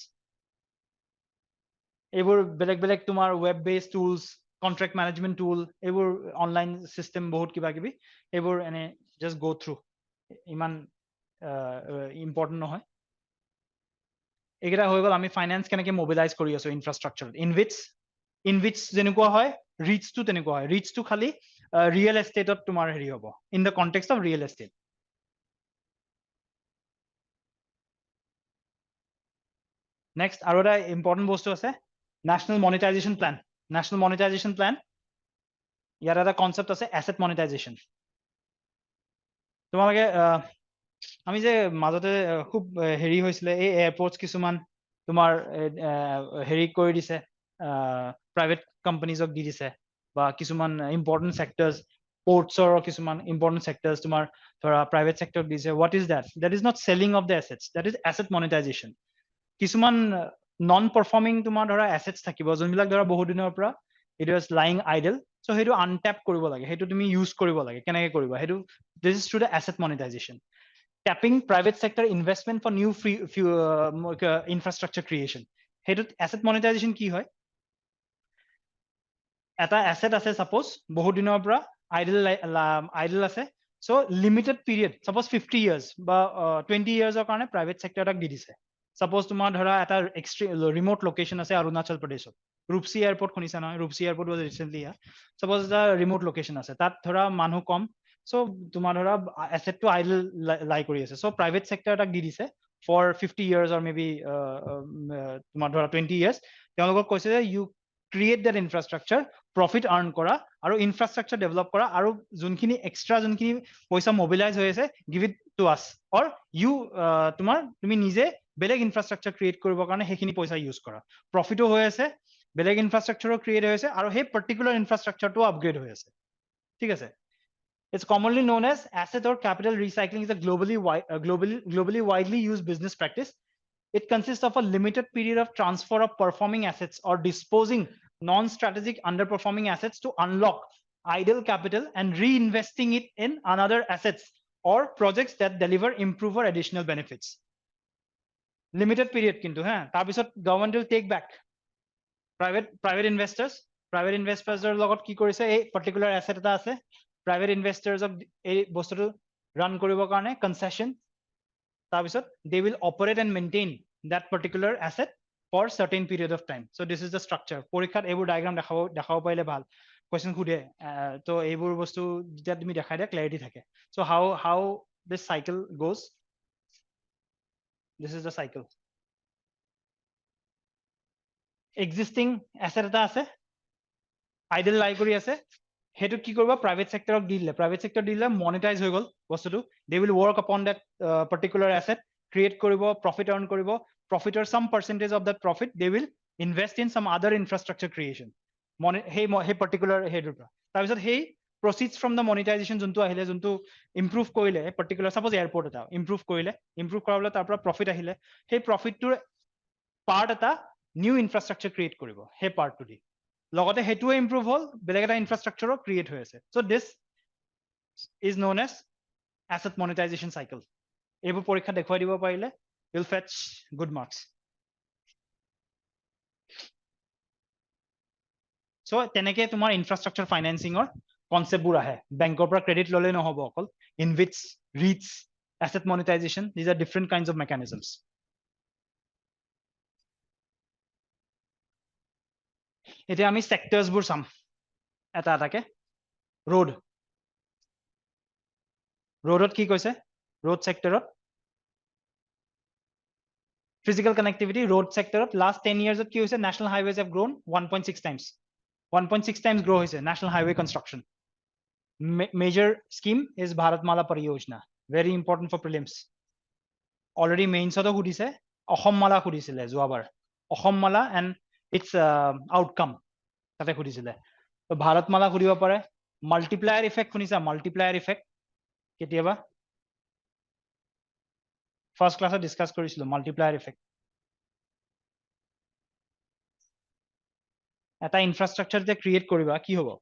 এইবোৰ বেলেগ তোমাৰ web based tools contract management tool এইবোৰ online system বহুত কিবা কিবি এইবোৰ এনে just go through ইমান ইম্পৰ্টেন্ট নহয় এগৰা হৈ গল আমি ফাইনান্স কেনেকে মোবিলাইজ কৰি আছো ইনফ্ৰাষ্ট্ৰাকচাৰ ইনভিটস যেনেকুৱা হয় ৰিচটো তেনেকুৱা হয় ৰিচটো খালি ৰিয়েল এষ্টেটত তোমাৰ হেৰি হ'ব in the context of real estate next আৰু এটা ইম্পৰ্টেন্ট বস্তু আছে নেশ্যনেল মনিটাইজেশ্যন প্ল্যান ইয়াৰ এটা কনসেপ্ট আছে এসেট মনিটাইজেশ্যন তোমালোকে আমি যে মাজতে খুব হেৰি হৈছিলে এই এয়াৰপোৰ্টছ কিছুমান তোমাৰ হেৰি কৰি দিছে প্ৰাইভেট কোম্পানিজক দি দিছে বা কিছুমান ইম্পৰ্টেন্ট সেক্টৰস portsৰ কিছুমান ইম্পৰ্টেন্ট সেক্টৰস তোমাৰ ধৰা প্ৰাইভেট সেক্টৰ দিছে what is that is not selling of the assets that is asset monetization কিছুমান নন পাৰফৰ্মিং তোমাৰ ধৰা এছেটছ থাকিব যোনবিলাক ধৰা বহুত দিনৰ পৰা it is lying idol so হেতু আনট্যাপ কৰিব লাগে হেতু তুমি ইউজ কৰিব লাগে কেনেকে কৰিবা হেতু this is through the asset monetization tapping private sector investment for new infrastructure creation হেতু asset monetization কি হয় এটা asset আছে suppose বহুত দিনৰ পৰা idle আছে so limited period suppose 50 years বা 20 years ৰ কাৰণে private sector এটাক দি দিছে suppose তোমাৰ ধৰা এটা remote location আছে অৰুণাচল প্ৰদেশত ৰূপসী এয়াৰপোৰ্ট শুনিছা নহয় ৰূপসী এয়াৰপোৰ্ট was recently suppose এটা remote location আছে তাত ধৰা মানুহ কম so তোমাৰ ধৰা asset টো idle লাই কৰি আছে so private sector এটাক দি দিছে for 50 years or maybe তোমাৰ ধৰা 20 years তেওঁলোকক কৈছে যে you create that infrastructure profit earn কৰা আৰু infrastructure develop কৰা আৰু যোনখিনি extra যোনখিনি পইচা mobilize হৈ আছে give it to us or you তুমি নিজে বেলেগ infrastructure create কৰিবৰ কাৰণে সেইখিনি পইচা use কৰা profit হৈ আছে বেলেগ infrastructure create হৈ আছে আৰু সেই particular infrastructure টো upgrade হৈ আছে ঠিক আছে It's commonly known as asset or capital recycling is a globally widely used business practice. It consists of a limited period of transfer of performing assets or disposing non-strategic underperforming assets to unlock idle capital and reinvesting it in another assets or projects that deliver improve or additional benefits. Limited period kintu tar pisot government will take back private investors logot ki korise ei particular asset eta ase private investors of ei bostu run koribo karone concession tar pisot they will operate and maintain that particular asset for certain period of time so this is the structure porikhat ebur diagram dekhabo paile bhal question khude to ebur bostu jeta tumi dekhai dia clarity thake so how this cycle goes this is the cycle existing asset eta ase idle লাই কৰি আছে হেতু কি কৰিব private sector অক দিলে private sector দিলে monetize হৈ গল বস্তুটো they will work upon that particular asset create কৰিব profit earn কৰিব profit or some percentage of that profit they will invest in some other infrastructure creation hey particular হেতুৰ পৰা তাৰ পিছত hey proceeds from the monetization যোনটো আহিলে যোনটো improve কৰিলে particular suppose airport এটা improve কৰিলে improve কৰাবলে তাৰ পৰা profit আহিলে hey profit টোৰ part এটা new infrastructure create কৰিব hey part টো দি লগতে হেতুৱে improve হল বেলেগ এটা infrastructure create হৈ আছে so this is known as asset monetization cycle এইবোৰ পৰীক্ষা দেখুৱাই দিব পাৰিলে you'll fetch good marks so তেনেকে তোমাৰ infrastructure financing or concept বোৰ আহে বেংকৰ পৰা credit ললে নহব অকল InvITs REITs asset monetization these are different kinds of mechanisms এতিয়া আমি sectors বোৰ চাম এটা এটাকে roadত কি কৈছে road sectorত physical connectivity road sectorত last 10 years কি হৈছে national highways have grown 1.6 times 1.6 times grow hoise national highway construction major scheme is Bharatmala Pariyojana very important for prelims already mains oto khudise Ahom Mala khudisile joabar Ahom Mala and its outcome tate khudisile to Bharatmala khudibo pare multiplier effect khunisa multiplier effect ketiaba first class discuss korisilo multiplier effect এটা infrastructure যে create koriba ki hobo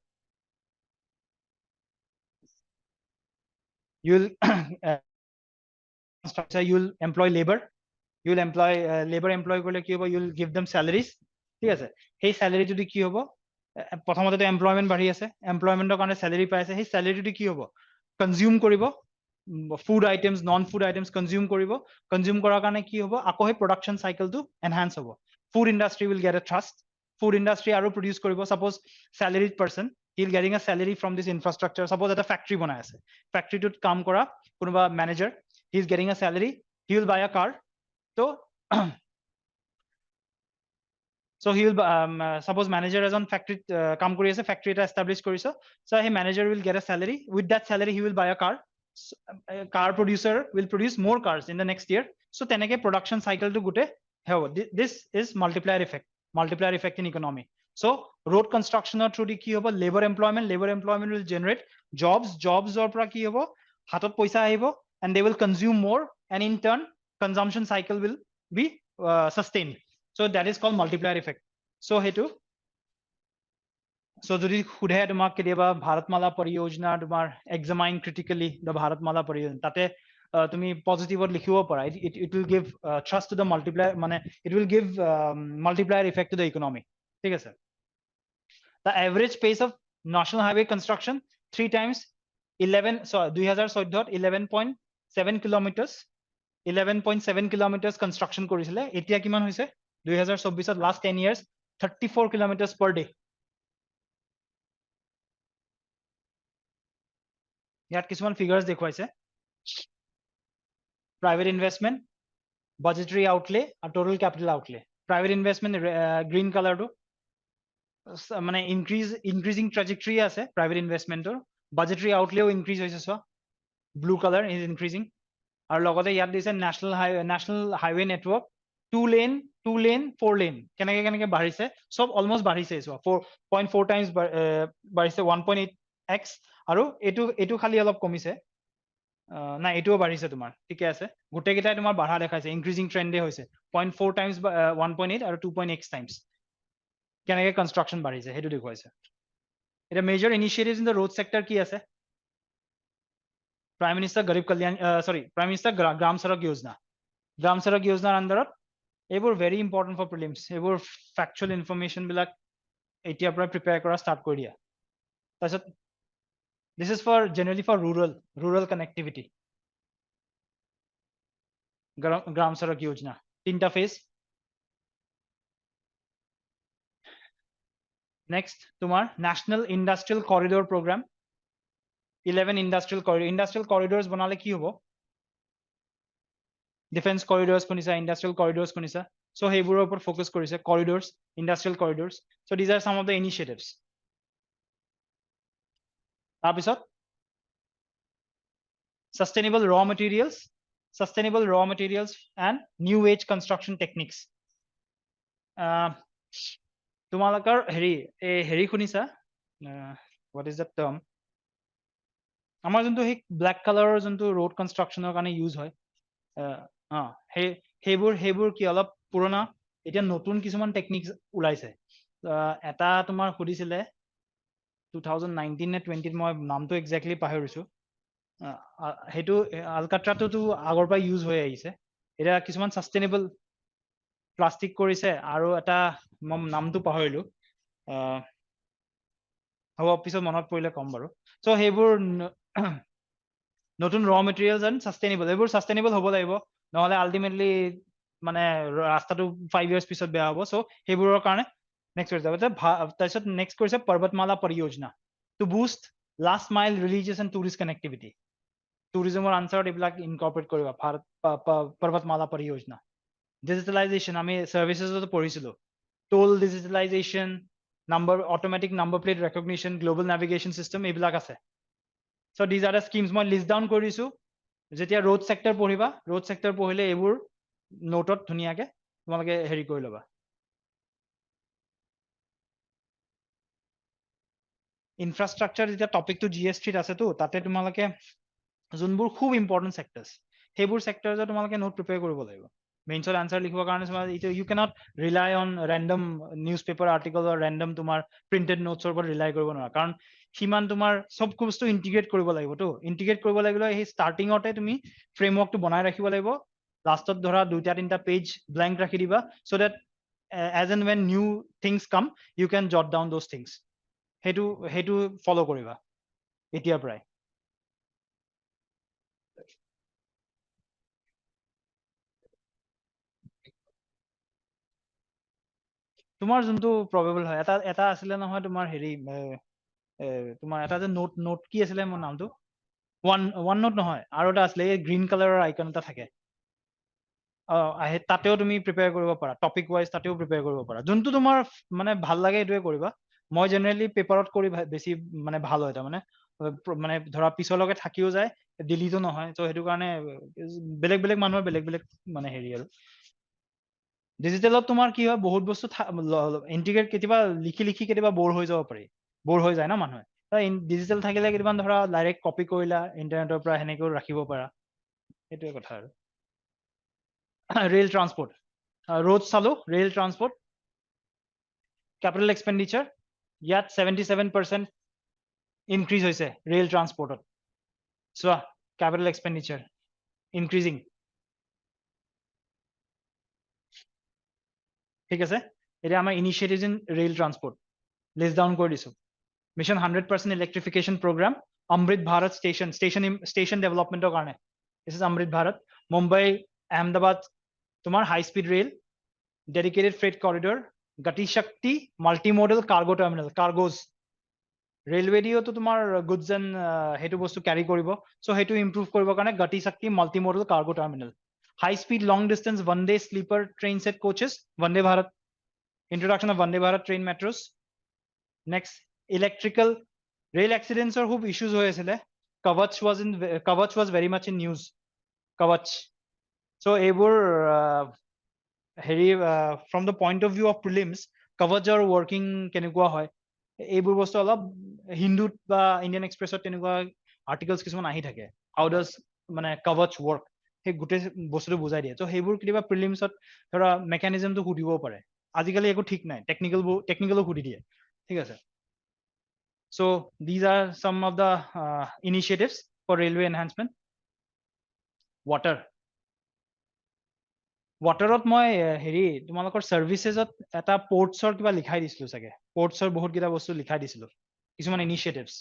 you'll structure you'll employ labor labor employ korle ki hobo you'll give them salaries ঠিক আছে সেই salary যদি কি হবো প্ৰথমতে employment বাঢ়ি আছে employment কাৰণে salary পাই আছে সেই salary টো কি হবো consume কৰিব food items non food items consume কৰিব consume কৰাৰ কাৰণে কি হবো আকৌ সেই production cycle টো enhance হবো food industry will get a trust food industry আৰু produce কৰিব suppose salaried person he'll getting a salary from this infrastructure suppose এটা factory বনাই আছে factory টোত কাম কৰা কোনোবা manager he's getting a salary he will buy a car so so he will suppose manager as on factory কাম কৰি আছে factory এটা establish কৰিছে so he manager will get a salary with that salary he will buy a car car producer will produce more cars in the next year so teneke production cycle to gute have this is multiplier effect in economy so road construction or through ki hobo labor employment will generate jobs or pra ki hobo hatot paisa ahibo and they will consume more and in turn consumption cycle will be sustained so that is called multiplier effect so hetu so jodi khudhe tomak kediaba Bharatmala Pariyojana tomar examine critically the Bharatmala Pariyojana tate তুমি পজিটিভত লিখিব পাৰা it will give trust to the multiplier মানে it will give multiplier effect to the economy ঠিক আছে The average pace of national highway construction 3 times 11 sorry 2014 11.7 kilometers 11.7 kilometers construction কৰিছিলে এতিয়া কিমান হৈছে 2024 last 10 years 34 kilometers per day ইয়াত কিছুমান figures দেখুৱাইছে private investment budgetary outlay and total capital outlay private investment green color to মানে increasing trajectory আছে private investment budgetary outlay increase হৈছে so blue color is increasing আৰু লগতে ইয়াত দিছে national highway network 2 lane 4 lane কেনেকে বাঢ়িছে সব almost বাঢ়িছে so 4.4 times বাঢ়িছে 1.8x আৰু এটো খালি অলপ কমিছে না এটোও বাঢ়িছে তোমাৰ ঠিকে আছে গোটে কেইটাই তোমাৰ বাঢ়া দেখাইছে increasing trend হৈছে 0.4 times 1.8 আৰু 2.x times কেনেকে construction বাঢ়িছে হেতু দেখুৱাইছে এটা major initiatives in the road sector কি আছে Prime Minister Garib Kalyan Prime Minister Gram Sadak Yojana Gram Sadak Yojanaৰ আন্ডাৰত এইবোৰ very important for prelims এইবোৰ factual information বিলাক এতিয়াৰ পৰা prepare কৰা start কৰি দিয়া তাৰপিছত this is for generally for rural connectivity Gram Sadak Yojana তিনটা phase next তোমাৰ National Industrial Corridor Program 11 industrial corridors বনালে কি হ'ব defense corridors শুনিছা industrial corridors শুনিছা so সেইবোৰৰ ওপৰত focus কৰিছে corridors industrial corridors so these are some of the initiatives তাৰপিছত sustainable raw materials and new age construction techniques তোমালোকৰ হেৰি শুনিছা what is the term আমাৰ যোনটো সেই ব্ল্যাক কালাৰৰ যোনটো road constructionৰ কাৰণে ইউজ হয় সেইবোৰ কি অলপ পুৰণা এতিয়া নতুন কিছুমান টেকনিক্স ওলাইছে এটা তোমাৰ সুধিছিলে 2019 নে 20 মই নামটো এক্স্যাক্টলি পাহৰিছো হেতু আলকাট্ৰাটো আগৰ পৰা ইউজ হৈ আহিছে এটা কিছুমান সাস্টেইনেবল প্লাষ্টিক কৰিছে আৰু এটা মই নামটো পাহৰিলো হ'ব পিছত মনত পৰিলে কম বাৰু সো সেইবোৰ নতুন ৰ মেটেৰিয়েলছ এণ্ড সাস্টেইনেবল এইবোৰ সাস্টেইনেবল হ'ব লাগিব নহলে আলটিমেটলি মানে ৰাস্তাটো 5 ইয়াৰ্স পিছত বেয়া হ'ব সো সেইবোৰৰ কাৰণে নেক্সট হৈ যাব তাৰপিছত নেক্সট কৰিছে Parvatmala Pariyojana to boost last mile religious and tourist connectivity টুৰিজমৰ আনসাৰত এইবিলাক ইনকৰ্পৰেট কৰিবা পৰ্বতমালা পৰিযোজনা ডিজিটেলাইজেশ্যন আমি সাৰ্ভিসেসতো পঢ়িছিলো toll digitalization automatic number plate recognition global navigation system এইবিলাক আছে so these are the schemes মই list down কৰিছো যেতিয়া road sector পঢ়িবা road sector পঢ়িলে এইবোৰ নোটত ধুনিয়াকে তোমালোকে হেৰি কৰি ল'বা ইনফ্ৰাষ্ট্ৰাকচাৰ যেতিয়া টপিকটো GS3 আছে তো তাতে তোমালোকে যোনবোৰ খুব ইম্পৰ্টেন্ট সেক্টৰস সেইবোৰ সেক্টৰজত তোমালোকে নোট প্ৰিপেয়াৰ কৰিব লাগিব মেইনছৰ আনসাৰ লিখিবৰ কাৰণে you cannot rely on random newspaper article or random তোমাৰ printed notes ওপৰত ৰিলাই কৰিব নোৱাৰা কাৰণ সিমান তোমাৰ সব বস্তু ইন্টিগ্ৰেট কৰিব লাগিব তো ইন্টিগ্ৰেট কৰিব লাগিলে এই স্টাৰ্টিংতে তুমি ফ্ৰেমৱৰ্কটো বনাই ৰাখিব লাগিব লাষ্টত ধৰা দুটা তিনটা পেজ ব্ল্যাঙ্ক ৰাখি দিবা so that as and when new things come you can jot down those things হেতু ফলো কৰিবা এতিয়াৰ পৰাই তোমাৰ যোনটো প্ৰবেবল হয় এটা আছিলে নহয় তোমাৰ হেৰি তোমাৰ এটা যে নোট কি আছিলে মোৰ নামটো ওয়ান নোট নহয় আৰু এটা আছিলে এই গ্ৰীন কালাৰৰ আইকন এটা থাকে তাতেও তুমি প্ৰিপেয়াৰ কৰিব পাৰা টপিক ওয়াইজ তাতেও প্ৰিপেয়াৰ কৰিব পাৰা যোনটো তোমাৰ মানে ভাল লাগে এটোৱে কৰিবা মই জেনাৰেলি পেপাৰত কৰি বেছি মানে ভাল হয় মানে ধৰা পিছলৈকে থাকিও যায় ডিলিটো নহয় তো হেতু কাৰণে বেলেগ মানুহৰ বেলেগ মানে হেৰি আৰু ডিজিটেলত তোমাৰ কি হয় বহুত বস্তু ইন্টিগ্ৰেট কেতিয়াবা লিখি কেতিয়াবা বৰ হৈ যাব পাৰি বৰ হৈ যায় না মানুহে ডিজিটেল থাকিলে কেতিয়াবা ধৰা ডাইৰেক্ট কপি কৰিলা ইন্টাৰনেটৰ পৰা হেনেকৈ ৰাখিব পাৰা এটোৱে কথা আৰু ৰেল ট্ৰান্সপোৰ্ট road চালো ৰেল ট্ৰান্সপোৰ্ট capital expenditure ইয়াত 77% increase হৈছে ৰেল ট্ৰান্সপোৰ্টত চোৱা capital expenditure increasing ঠিক আছে এটা আমাৰ initiatives in real transport list down কৰি দিছো mission 100% electrification program Amrit Bharat station development কাৰণে this is Amrit Bharat Mumbai Ahmedabad তোমাৰ high speed rail dedicated freight corridor Gati Shakti multimodal cargo terminal cargos railway দিও তো তোমাৰ goods and হেতু বস্তু carry কৰিব so হেতু improve কৰিব কাৰণে Gati Shakti multimodal cargo terminal high speed long distance one day sleeper train set coaches Vande Bharat introduction of Vande Bharat train metros next electrical rail accidents or খুব issues হৈ আছিলে Kavach was very much in news Kavach so এইবোৰ হেৰি from the point of view of prelims Kavach or working কেনেকুৱা হয় এইবোৰ বস্তু অলপ হিন্দুত বা ইণ্ডিয়ান এক্সপ্ৰেছত তেনেকুৱা আৰ্টিকলছ কিছুমান আহি থাকে how does মানে Kavach work সেই গোটেই বস্তুটো বুজাই দিয়ে তো সেইবোৰ কিবা প্ৰিলিমছত ধৰা মেকানিজমটো সুধিবও পাৰে আজিকালি একো ঠিক নাই টেকনিকেলো সুধি দিয়ে ঠিক আছে so these are some of the initiatives for railway enhancement waterত মই হেৰি তোমালোকৰ সাৰ্ভিসেছত এটা portsৰ কিবা লিখাই দিছিলো চাগে portsৰ বহুত কিটা বস্তু লিখাই দিছিলো কিছুমান initiatives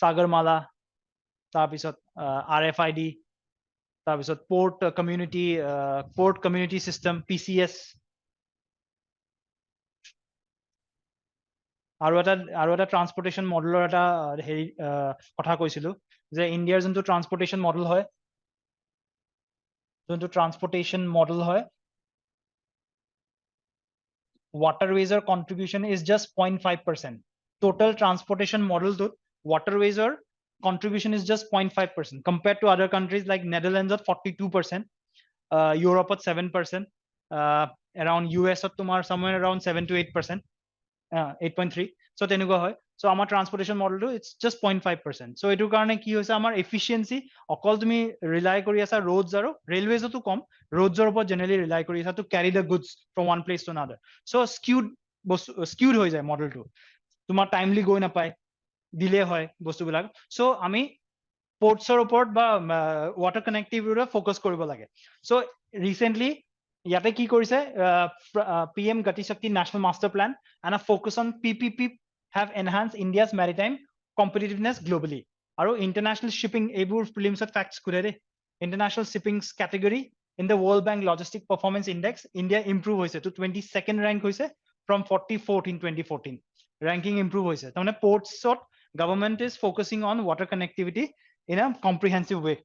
সাগৰমালা তাৰপিছত RFID তাৰপিছত port community system PCS আৰু এটা ট্ৰান্সপোৰ্টেশন মডেলৰ এটা হেৰি কথা কৈছিলো যে ইণ্ডিয়াৰ যোনটো ট্ৰান্সপোৰ্টেশন মডেল হয় waterways contribution is just 0.5% total transportation model to waterways contribution is just 0.5% compared to other countries like Netherlands at 42% Europe at 7% around US at tomorrow somewhere around 7 to 8% 8.3 so তেনেকুৱা হয় so আমাৰ ট্ৰান্সপোৰ্টেশন মডেলটো it's just 0.5% so এইটো কাৰণে কি হৈছে আমাৰ efficiency অকল তুমি ৰিলাই কৰি আছা roads আৰু railways তো কম roads ৰ ওপৰত জেনাৰেলি ৰিলাই কৰি আছা to carry the goods from one place to another so skewed হৈ যায় মডেলটো তোমাৰ টাইমলি গৈ নাপায় ডিলে হয় বস্তুবিলাক so আমি portsৰ ওপৰত বা water connectivity ফোকাস কৰিব লাগে so recently ইয়াতে কি কৰিছে PM Gati Shakti National Master Plan and a focus on PPP have enhanced India's maritime competitiveness globally. Aru international shipping এইবোৰ prelims facts কৰে international shipping category in the World Bank Logistic Performance Index India improve হৈছে to 22nd rank হৈছে from 44th in 2014 ranking improve হৈছে তাৰমানে ports government is focusing on water connectivity in a comprehensive way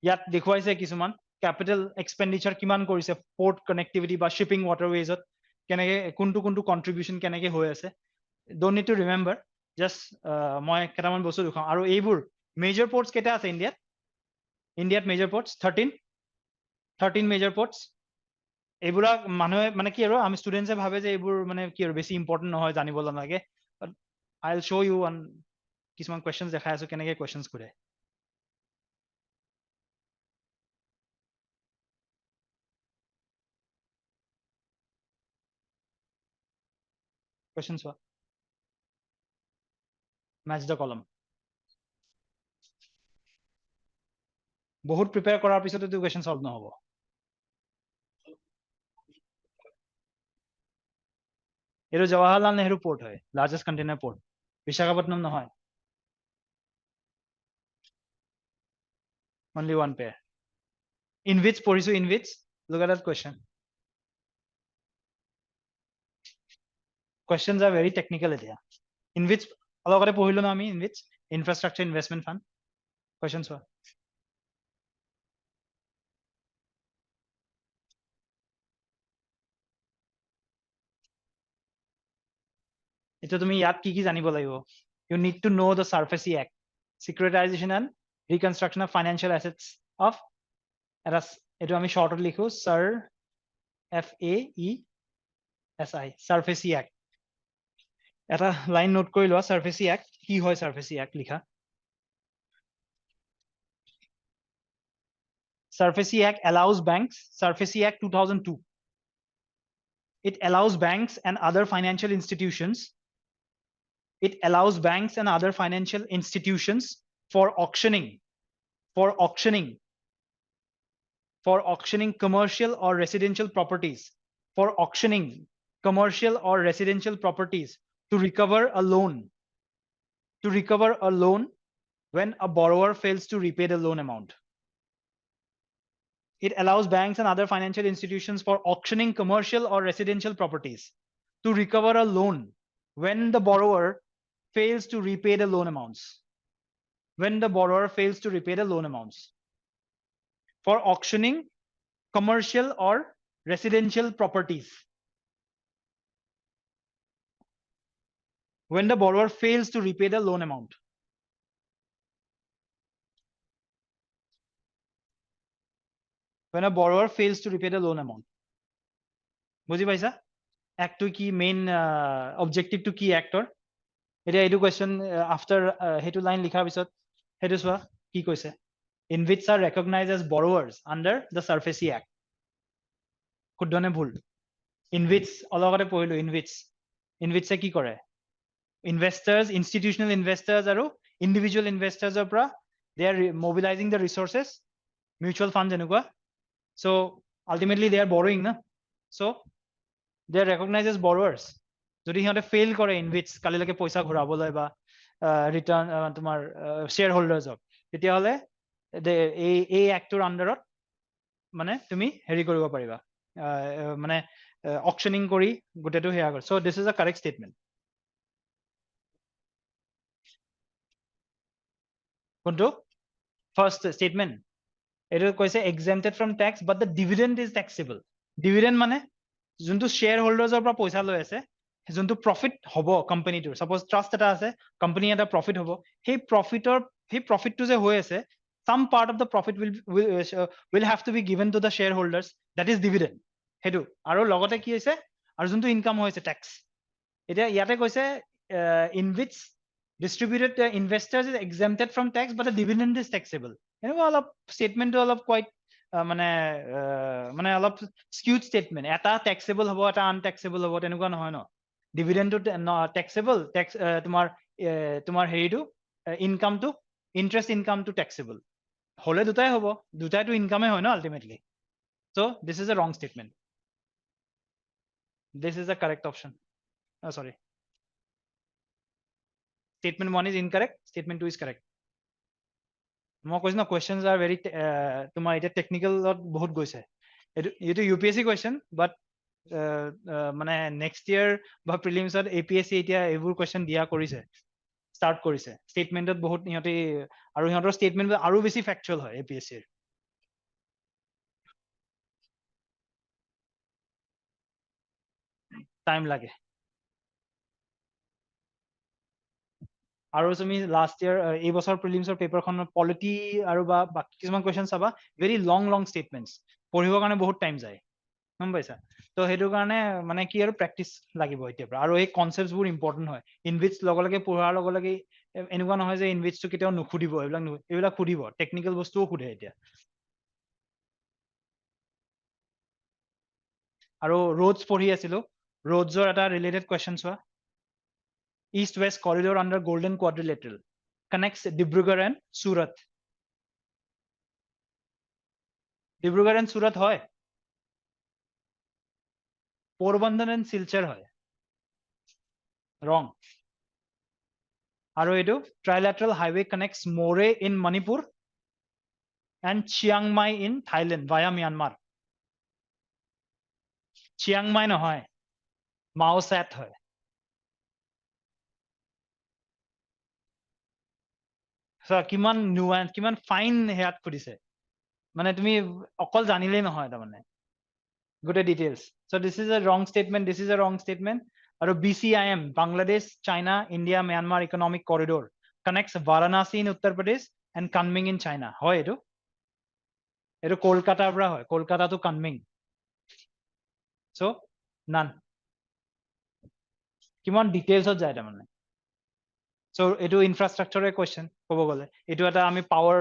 ইয়াত দেখুৱাইছে কিছুমান capital expenditure কিমান কৰিছে port connectivity বা shipping waterways কেনেকে কোনটো contribution কেনেকে হৈ আছে don't need to remember just মই কেটামান বস্তু দেখাম আৰু এইবোৰ major ports কেটা আছে ইণ্ডিয়াত major ports 13 major ports এইবোৰা মানুহে মানে কি আৰু আমি ষ্টুডেন্টসে ভাবে যে এইবোৰ মানে কি আৰু বেছি ইম্পৰ্টেন্ট নহয় জানিব লাগে I'll show you one কিছুমান questions দেখাই আছো কেনেকে questions কৰে questions match the column বহুত প্ৰিপেয়াৰ কৰাৰ পিছতো তো কোৱেশ্চন সলভ নহব এটো জৱাহৰলাল নেহৰু পোৰ্ট হয় লাৰ্জেষ্ট কন্টেইনাৰ পোৰ্ট বিশাখাপট্টনম নহয় only one pair in which পঢ়িছো in which look at that questions are very technical এতিয়া in which অলগতে পঢ়িলো না আমি in which infrastructure investment fund questions এটা তুমি ইয়াত কি কি জানিব লাগিব you need to know the SARFAESI Act securitization and reconstruction of financial assets of এটো আমি শর্টত লিখো SARFAESI Act এটা লাইন নোট কৰি লোৱা SARFAESI Act কি হয় SARFAESI Act লিখা SARFAESI Act allows banks SARFAESI Act 2002 it allows banks and other financial institutions for auctioning commercial or residential properties for auctioning commercial or residential properties to recover a loan when a borrower fails to repay the loan amount. It allows banks and other financial institutions for auctioning commercial or residential properties to recover a loan when the borrower fails to repay the loan amounts. When the borrower fails to repay the loan amounts. For auctioning commercial or residential properties. When the borrower fails to repay the loan amount. When a borrower fails to repay the loan amount. বুজি পাইছা? Act to key main objective to key actor. এতিয়া এইটো question after হেতু line লিখাৰ পিছত হেতু চোৱা কি কৈছে? In which are recognized as borrowers under the SARFAESI Act. শুদ্ধ নে ভুল? In which অলগতে পঢ়িলো in which কি কৰে? Investors, institutional investors আৰু individual investors পৰা they are mobilizing the resources, mutual funds এনেকুৱা. So ultimately they are borrowing na. So they are recognized as borrowers. যদি সিহঁতে fail কৰে in which কালিলৈকে পইচা ঘূৰাবলৈ বা return তোমাৰ shareholders হক তেতিয়াহলে এই actor underত মানে তুমি হেৰি কৰিব পাৰিবা মানে auctioning কৰি গোটেটো হেয়া কৰে. So this is a correct statement. কোনটো? First statement. It is exempted from tax, but the dividend is taxable. Dividend মানে যোনটো shareholders পৰা পইচা লৈ আছে যোনটো profit হ'ব কোম্পানীটোৰ suppose trust এটা আছে কোম্পানী এটা profit হ'ব সেই profitটো যে হৈ আছে some part of the profit will have to be given to the shareholders, that is dividend. হেতু আৰু লগতে কি হৈছে আৰু যোনটো income হৈছে tax. এতিয়া ইয়াতে কৈছে in which distributed investors is exempted from tax but the dividend is taxable. এনেকুৱা অলপ statementটো অলপ quite মানে অলপ skewed statement. এটা taxable হ'ব এটা untaxable হ'ব তেনেকুৱা নহয় ন. Dividendটো taxable, tax তোমাৰ হেৰিটো ইনকামটো interest income to taxable. হলে দুটাই হ'ব, দুটাইটো ইনকামে হয় ন ultimately. So this is a wrong statement. This is the correct option. Oh, sorry. Statement 1 is incorrect, statement 2 is correct. মই কৈছো না questions are very তোমাৰ এটা technical বহুত গৈছে এইটো UPSC question but মানে next year বা prelims ত APSC এতিয়া এইবোৰ question দিয়া কৰিছে start কৰিছে statementত বহুত ইহঁতে আৰু ইহঁতৰ statement আৰু বেছি factual হয় APSC ৰ time লাগে আৰু তুমি last year এই বছৰ prelims ৰ paper খন polity আৰু বা কিছুমান question চাবা very long statements পঢ়িবৰ কাৰণে বহুত time যায় গম পাইছা তো হেতু কাৰণে মানে কি আৰু প্ৰেক্টিস লাগিব এতিয়া পৰা আৰু এই কনসেপ্টছ বোৰ ইম্পৰ্টেন্ট হয় ইন which লগে পঢ়াৰ লগে এনেকুৱা নহয় যে ইন which টো কেতিয়াও নুখুদিব এইবিলাক খুদিব টেকনিক্যাল বস্তুও খুদে এতিয়া আৰু roads পঢ়ি আছিলো roadsৰ এটা related question চোৱা east west corridor under golden quadrilateral connects Dibrugarh and Surat. Dibrugarh and Surat হয় Porbandar and Silchar হয় wrong আৰু এইটো trilateral highway connects Moreh in Manipur and Chiang Mai in Thailand via Myanmar. Chiang Mai নহয় Mao Sat হয় so কিমান nuance কিমান fine হেয়াত খুদিছে মানে তুমি অকল জানিলেই নহয় তাৰমানে গোটে details. So this is a wrong statement, this is a wrong statement. আৰু BCIM, Bangladesh, China, India, Myanmar Economic Corridor connects Varanasi in Uttar Pradesh and Kunming in China. হয় এইটো? এইটো কলকাতাৰ পৰা হয়, Kolkata to Kunming. So none. কিমান details যায় তাৰমানে? So এইটো infrastructure question ক'ব গ'লে এইটো এটা আমি power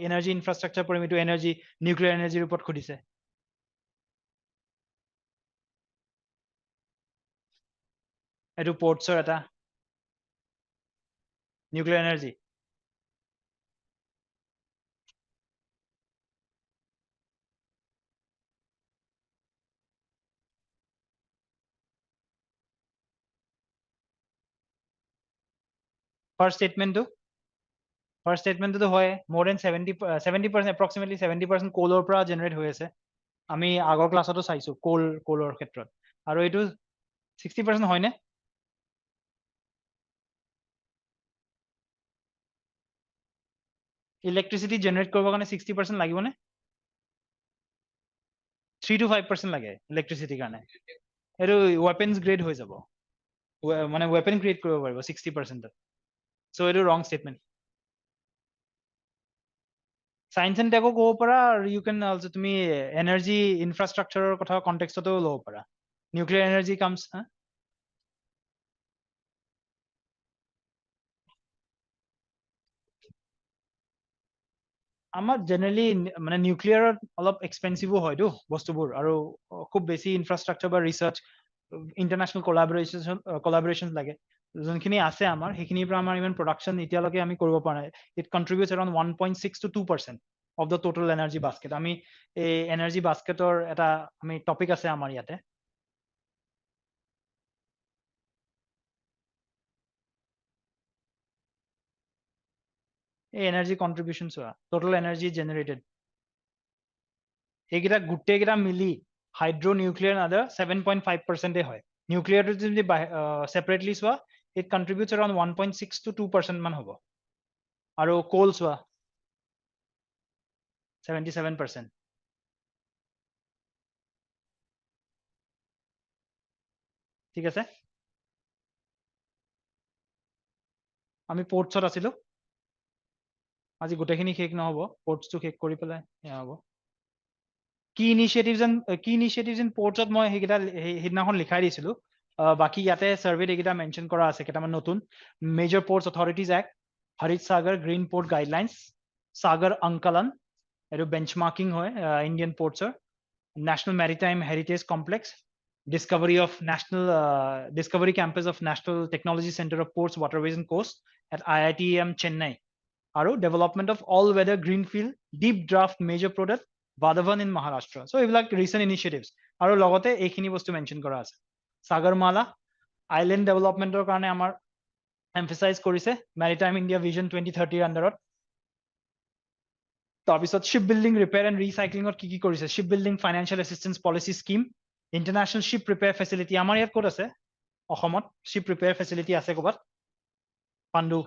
energy infrastructure পঢ়িম এইটো energy nuclear energy ওপৰত খুদিছে এইটো portsৰ এটা nuclear energy First statement to hoy more than 70% approximately 70% coal or pra generate hoy ase ami agor class to saisu coal or khetrot aru etu 60% hoy ne electricity generate korbo kane 60% lagibo ne 3 to 5% লাগে electricity কাৰণে এটো weapons grade হৈ যাব মানে weapon create কৰিব পাৰিব 60% so এটো wrong statement science and tech ক'ব পাৰা you can also তুমি energy infrastructure কথা context তো ল'ব পাৰা nuclear energy comes আমাৰ জেনাৰেলি মানে নিউক্লিয়াৰত অলপ এক্সপেন্সিভো হয়তো বস্তুবোৰ আৰু খুব বেছি ইনফ্ৰাষ্ট্ৰাকচাৰ বা ৰিচাৰ্চ ইন্টাৰনেশ্যনেল কোলাবৰেচন লাগে যোনখিনি আছে আমাৰ সেইখিনিৰ পৰা আমাৰ ইমান প্ৰডাকশ্যন এতিয়ালৈকে আমি কৰিব পৰা নাই it contributes around 1.6 to 2% of the total energy basket আমি এই এনাৰ্জি বাস্কেটৰ এটা আমি টপিক আছে আমাৰ ইয়াতে এই এনাৰ্জি কন্ট্ৰিবিউচন চোৱা টোটেল এনাৰ্জি জেনেৰেটেড এইকেইটা গোটেইকেইটা মিলি হাইড্ৰ নিউক্লিয়াৰ আদাৰ 7.5% হয় নিউক্লিয়াৰটো যদি সেপাৰেটলি চোৱা ইট কন্ট্ৰিবিউটছ এৰাউণ্ড 1.6 to 2% মান হ'ব আৰু কোল চোৱা 77% ঠিক আছে আমি পোৰ্টছত আছিলো আজি গোটেইখিনি শেষ নহব পোৰ্টছটো শেষ কৰি পেলাই এয়া হ'ব কি ইনিচিয়েটিভছ ইন পোৰ্টছত মই সেইকেইটা সেইদিনাখন লিখাই দিছিলো বাকি ইয়াতে সাৰ্ভেত এইকেইটা মেনশ্যন কৰা আছে কেইটামান নতুন major ports authorities act Harit Sagar green port guidelines Sagar Ankalan এইটো বেঞ্চমাৰ্কিং হয় ইণ্ডিয়ান পোৰ্টছৰ national maritime heritage complex discovery campus of National Technology Center of Ports, Waterways and Coast at IITM Chennai. আৰু development of all-weather greenfield deep draft major product Vadhavan in Maharashtra. So এইবিলাক recent initiatives. আৰু লগতে এইখিনি বস্তু mention কৰা আছে। Sagarmala island developmentor কাৰণে আমাৰ emphasize কৰিছে Maritime India Vision 2030 আন্ডাৰত। তাৰপিছত shipbuilding repair and recycling কি কি কৰিছে shipbuilding financial assistance policy scheme international ship repair facility আমাৰ ইয়াত ক'ত আছে অসমত ship repair facility আছে ক'বাত Pandu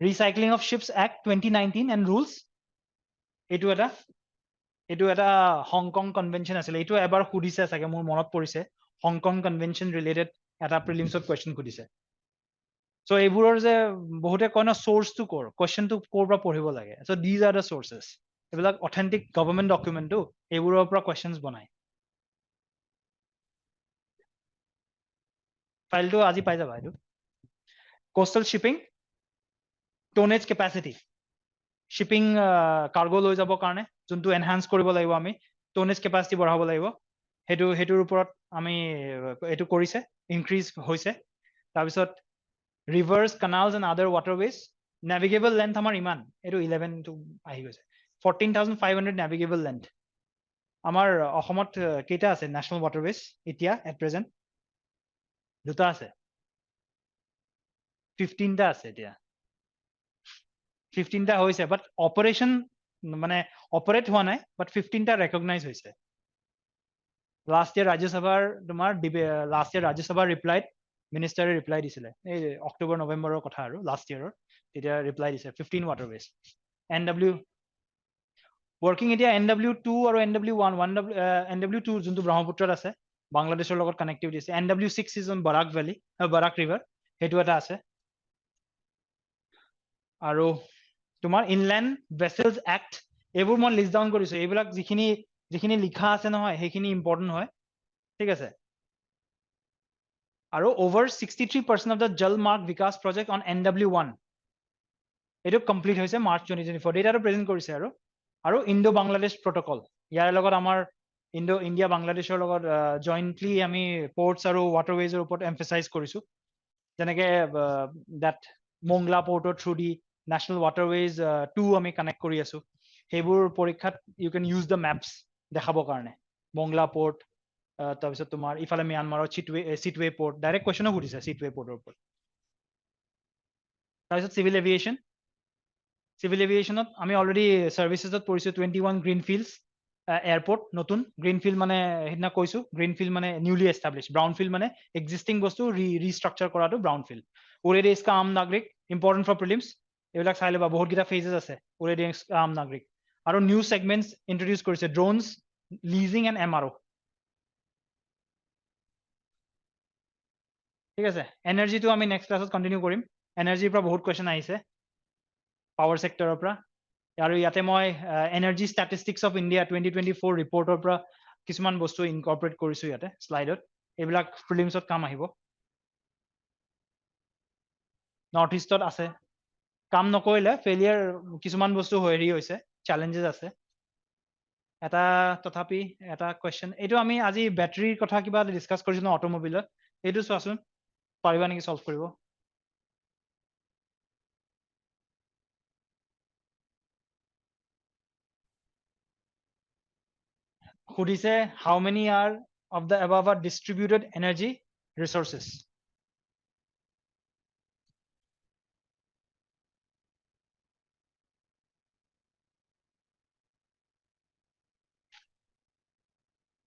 recycling of ships act 2019 and rules এইটো এটা হংকং কনভেনশন আছিল এইটো এবাৰ সুধিছে চাগে মোৰ মনত পৰিছে হংকং কনভেনশন ৰিলেটেড এটা প্ৰিলিমছত কোৱেশ্চন সুধিছে সো এইবোৰৰ যে বহুতে কয় না সোৰ্সটো কৰ কোৱেশ্চনটো কৰ পৰা পঢ়িব লাগে সো দিজ আৰ দ্য সোৰ্সেস এইবিলাক অথেন্টিক গভৰ্ণমেন্ট ডকুমেন্টটো এইবোৰৰ পৰা কোৱেশ্চনছ বনায় ফাইলটো আজি পাই যাবা এইটো coastal shipping টোনেজ capacity shipping cargo লৈ যাব কাৰণে যোনটো এনহান্স কৰিব লাগিব আমি টোনেজ কেপাসিটি বঢ়াব লাগিব হেতুৰ ওপৰত আমি এটো কৰিছে ইনক্ৰিজ হৈছে তাৰপিছত rivers canals and other waterways navigable length আমাৰ ইমান এটো 11 to আহি গৈছে 14500 navigable length আমাৰ অসমত কেইটা আছে ন্যাশনাল waterways এতিয়া at present দুটা আছে 15টা আছে এতিয়া 15টা হৈছে বাট অপাৰেশন মানে অপাৰেট হোৱা নাই বাট 15টা ৰেকগনাইজ হৈছে লাষ্ট ইয়াৰ ৰাজ্যসভাৰ তোমাৰ লাষ্ট ইয়াৰ ৰাজ্যসভাৰ ৰিপ্লাইড মিনিষ্টাৰে ৰিপ্লাই দিছিলে এই অক্টোবৰ নৱেম্বৰৰ কথা আৰু লাষ্ট ইয়াৰৰ তেতিয়া ৰিপ্লাই দিছে 15 waterways NW working এতিয়া NW2 আৰু NW1 NW2 যোনটো ব্ৰহ্মপুত্ৰত আছে বাংলাদেশৰ লগত কানেক্টিভিটি আছে NW6 is on Barak Valley Barak River হেতু এটা আছে আৰু তোমাৰ ইনল্যান্ড ভেসেলস এক্ট এইবোৰ মই লিস্ট ডাউন কৰিছো এইবিলাক যিখিনি লিখা আছে নহয় সেইখিনি ইম্পৰ্টেন্ট হয় ঠিক আছে আৰু over 63% of the Jal Marg Vikas project on NW1 এটো কমপ্লিট হৈছে মাৰ্চ 2024 ডেটাটো প্ৰেজেন্ট কৰিছে আৰু ইণ্ডো বাংলাদেশ প্ৰটোকল ইয়াৰ লগত আমাৰ ইণ্ডিয়া বাংলাদেশৰ লগত জয়েন্টলি আমি পোৰ্টছ আৰু ৱাটাৰৱেজৰ ওপৰত এমফাসাইজ কৰিছো যেনেকে দ্যাট মংলা পোৰ্টৰ থ্ৰু দি ন্যাশনাল ৱাটাৰৱেজ 2 আমি কানেক্ট কৰি আছো সেইবোৰ পৰীক্ষাত you can use the maps দেখাবৰ কাৰণে মংলা পোৰ্ট তাৰপিছত তোমাৰ ইফালে ম্যানমাৰৰ চিটৱে পোৰ্ট ডাইৰেক্ট কোৱেশ্চনো সুধিছে চিটৱে পোৰ্টৰ ওপৰত তাৰপিছত চিভিল এভিয়েশ্যন আমি অলৰেডি চাৰ্ভিচেছত পৰিছোঁ 21 গ্ৰীণফিল্ডছ এয়াৰপৰ্ট নতুন গ্ৰীণফিল্ড মানে সেইদিনা কৈছোঁ গ্ৰীণফিল্ড মানে নিউলি এষ্টাব্লিছ ব্ৰাউনফিল্ড মানে এক্সিষ্টিং বস্তু ৰিষ্ট্ৰাকচাৰ কৰাটো ব্ৰাউনফিল্ড উৰে দেশ কা আম নাগৰিক ইম্পৰ্টেণ্ট ফৰ প্ৰিলিমছ এইবিলাক চাই ল'বা বহুতকেইটা ফেজেছ আছে উৰে দেশ কা আম নাগৰিক আৰু নিউ ছেগমেণ্টছ ইন্ট্ৰডিউচ কৰিছে ড্ৰোনছ লিজিং এণ্ড MRO ঠিক আছে এনাৰ্জিটো আমি নেক্সট ক্লাছত কণ্টিনিউ কৰিম এনাৰ্জিৰ পৰা বহুত কুৱেশ্যন আহিছে পাৱাৰ ছেক্টৰৰ পৰা আৰু ইয়াতে মই এনাৰ্জি ষ্টেটিষ্টিক্স অফ ইণ্ডিয়া 2024 ৰিপৰ্টৰ পৰা কিছুমান বস্তু ইনকৰ্পৰেট কৰিছোঁ ইয়াতে শ্লাইডত এইবিলাক প্ৰিলিমছত কাম আহিব নৰ্থ ইষ্টত আছে কাম নকৰিলে ফেইলিয়াৰ কিছুমান বস্তু হেৰি হৈছে চেলেঞ্জেছ আছে এটা তথাপি এটা কুৱেশ্যন এইটো আমি আজি বেটাৰীৰ কথা কিবা ডিছকাছ কৰিছিলোঁ অটোমোবিলত এইটো চোৱাচোন পাৰিবা নেকি সলভ কৰিব সুধিছে how many are of the above are distributed energy resources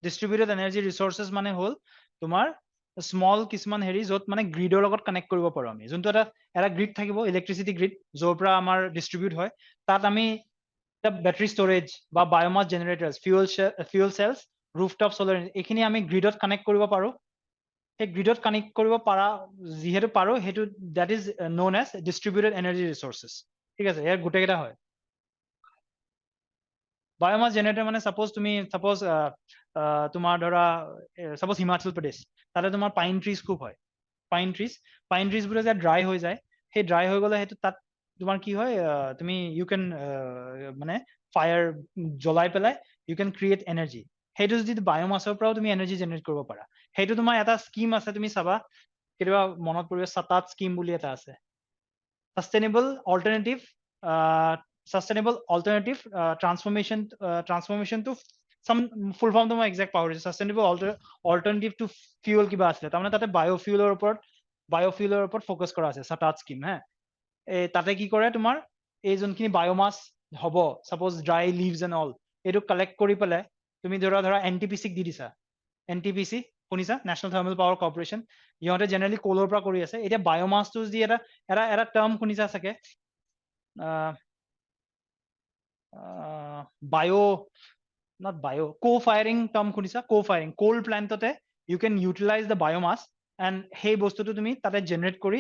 distributed energy resources মানে হ'ল তোমাৰ স্মল কিছুমান হেৰি য'ত মানে গ্ৰিডৰ লগত কানেক্ট কৰিব পাৰো আমি যোনটো এটা গ্ৰিড থাকিব ইলেক্ট্ৰিচিটি গ্ৰিড য'ৰ পৰা আমাৰ ডিষ্ট্ৰিবিউট হয় তাত আমি বেটাৰী ষ্ট'ৰেজ বা বায়'মাছ জেনেৰেটৰ্ছ ফিউল চেলছ ৰুফটপ চলাৰ এইখিনি আমি গ্ৰিডত কানেক্ট কৰিব পাৰো সেই গ্ৰিডত কানেক্ট কৰিব পাৰা যিহেতু পাৰো সেইটো that is known as distributed energy resources ঠিক আছে ইয়াৰ গোটেইকেইটা হয় বায়'মাছ জেনেৰেটৰ মানে চাপ'জ তোমাৰ ধৰা চাপ'জ হিমাচল প্ৰদেশ তাতে তোমাৰ পাইন ট্ৰিজ খুব হয় পাইন ট্ৰিজবোৰে যে ড্ৰাই হৈ যায় সেই ড্ৰাই হৈ গ'লে সেইটো তাত তোমাৰ কি হয় তুমি ইউ কেন মানে ফায়াৰ জ্বলাই পেলাই ইউ কেন ক্ৰিয়েট এনাৰ্জি সেইটো যদি বায়'মাছৰ পৰাও তুমি এনাৰ্জি জেনেৰেট কৰিব পাৰা সেইটো তোমাৰ এটা স্কিম আছে তুমি চাবা কেতিয়াবা মনত পৰিব সাতাত স্কিম বুলি এটা আছে সাষ্টেইনেবল অল্টাৰনেটিভ ট্ৰান্সফৰ্মেশ্যন টু চাম ফুল ফৰ্মটো মই একজেক্ট পাহৰিছোঁ সাষ্টেইনেবল অল্টাৰনেটিভ টু ফিউল কিবা আছিলে তাৰমানে তাতে বায়'ফিউলৰ ওপৰত ফ'কাছ কৰা আছে সাতাত স্কিম হে এই তাতে কি কৰে তোমাৰ এই যোনখিনি বায়'মাছ হ'ব চাপ'জ ড্ৰাই লিভছ এণ্ড অল এইটো কালেক্ট কৰি পেলাই তুমি ধৰা NTPC-ক দি দিছা NTPC শুনিছা নেশ্যনেল থাৰ্মেল পাৱাৰ কৰ্পৰেশ্যন ইহঁতে জেনেৰেলি কোলৰ পৰা কৰি আছে এতিয়া বায়'মাছটো যি এটা টাৰ্ম শুনিছা চাগে co-firing টাৰ্ম শুনিছা co-firing কোল প্লেণ্টতে you can utilize the biomass and সেই বস্তুটো তুমি তাতে জেনেৰেট কৰি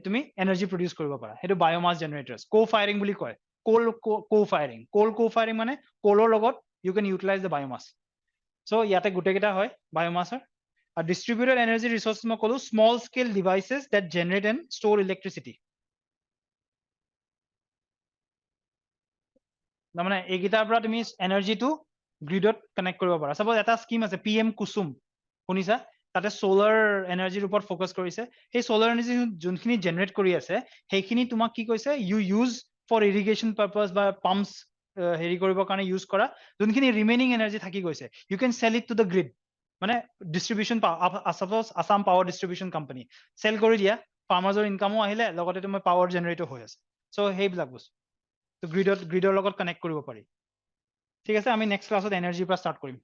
তুমি এনাৰ্জি প্ৰডিউচ কৰিব পাৰা সেইটো বায়'মাছ জেনেৰেটৰ্ছ co-firing বুলি কয় co-firing মানে কোলৰ লগত you can utilize the biomass so' ইয়াতে গোটেইকেইটা হয় বায়'মাছৰ আৰু ডিষ্ট্ৰিবিউটেড এনাৰ্জি ৰিচোৰ্চ মই ক'লো small scale devices that generate and store electricity তাৰমানে এইকেইটাৰ পৰা তুমি এনাৰ্জিটো গ্ৰিডত কানেক্ট কৰিব পাৰা চাপ'জ এটা স্কিম আছে PM কুসুম শুনিছা তাতে চ'লাৰ এনাৰ্জিৰ ওপৰত ফ'কাছ কৰিছে সেই চ'লাৰ এনাৰ্জি যোনখিনি জেনেৰেট কৰি আছে সেইখিনি তোমাক কি কৈছে you use for irrigation purpose বা পাম্পছ হেৰি কৰিবৰ কাৰণে ইউজ কৰা যোনখিনি ৰিমেইনিং এনাৰ্জি থাকি গৈছে you can sell it to the grid মানে distribution suppose Assam power distribution company sell কৰি দিয়া ফাৰ্মাৰ্ছৰ ইনকামো আহিলে লগতে তোমাৰ পাৱাৰ জেনেৰেটো হৈ আছে চ' সেইবিলাক বস্তু গ্ৰিডৰ লগত কানেক্ট কৰিব পাৰি ঠিক আছে আমি নেক্সট ক্লাছত এনাৰ্জিৰ পৰা ষ্টাৰ্ট কৰিম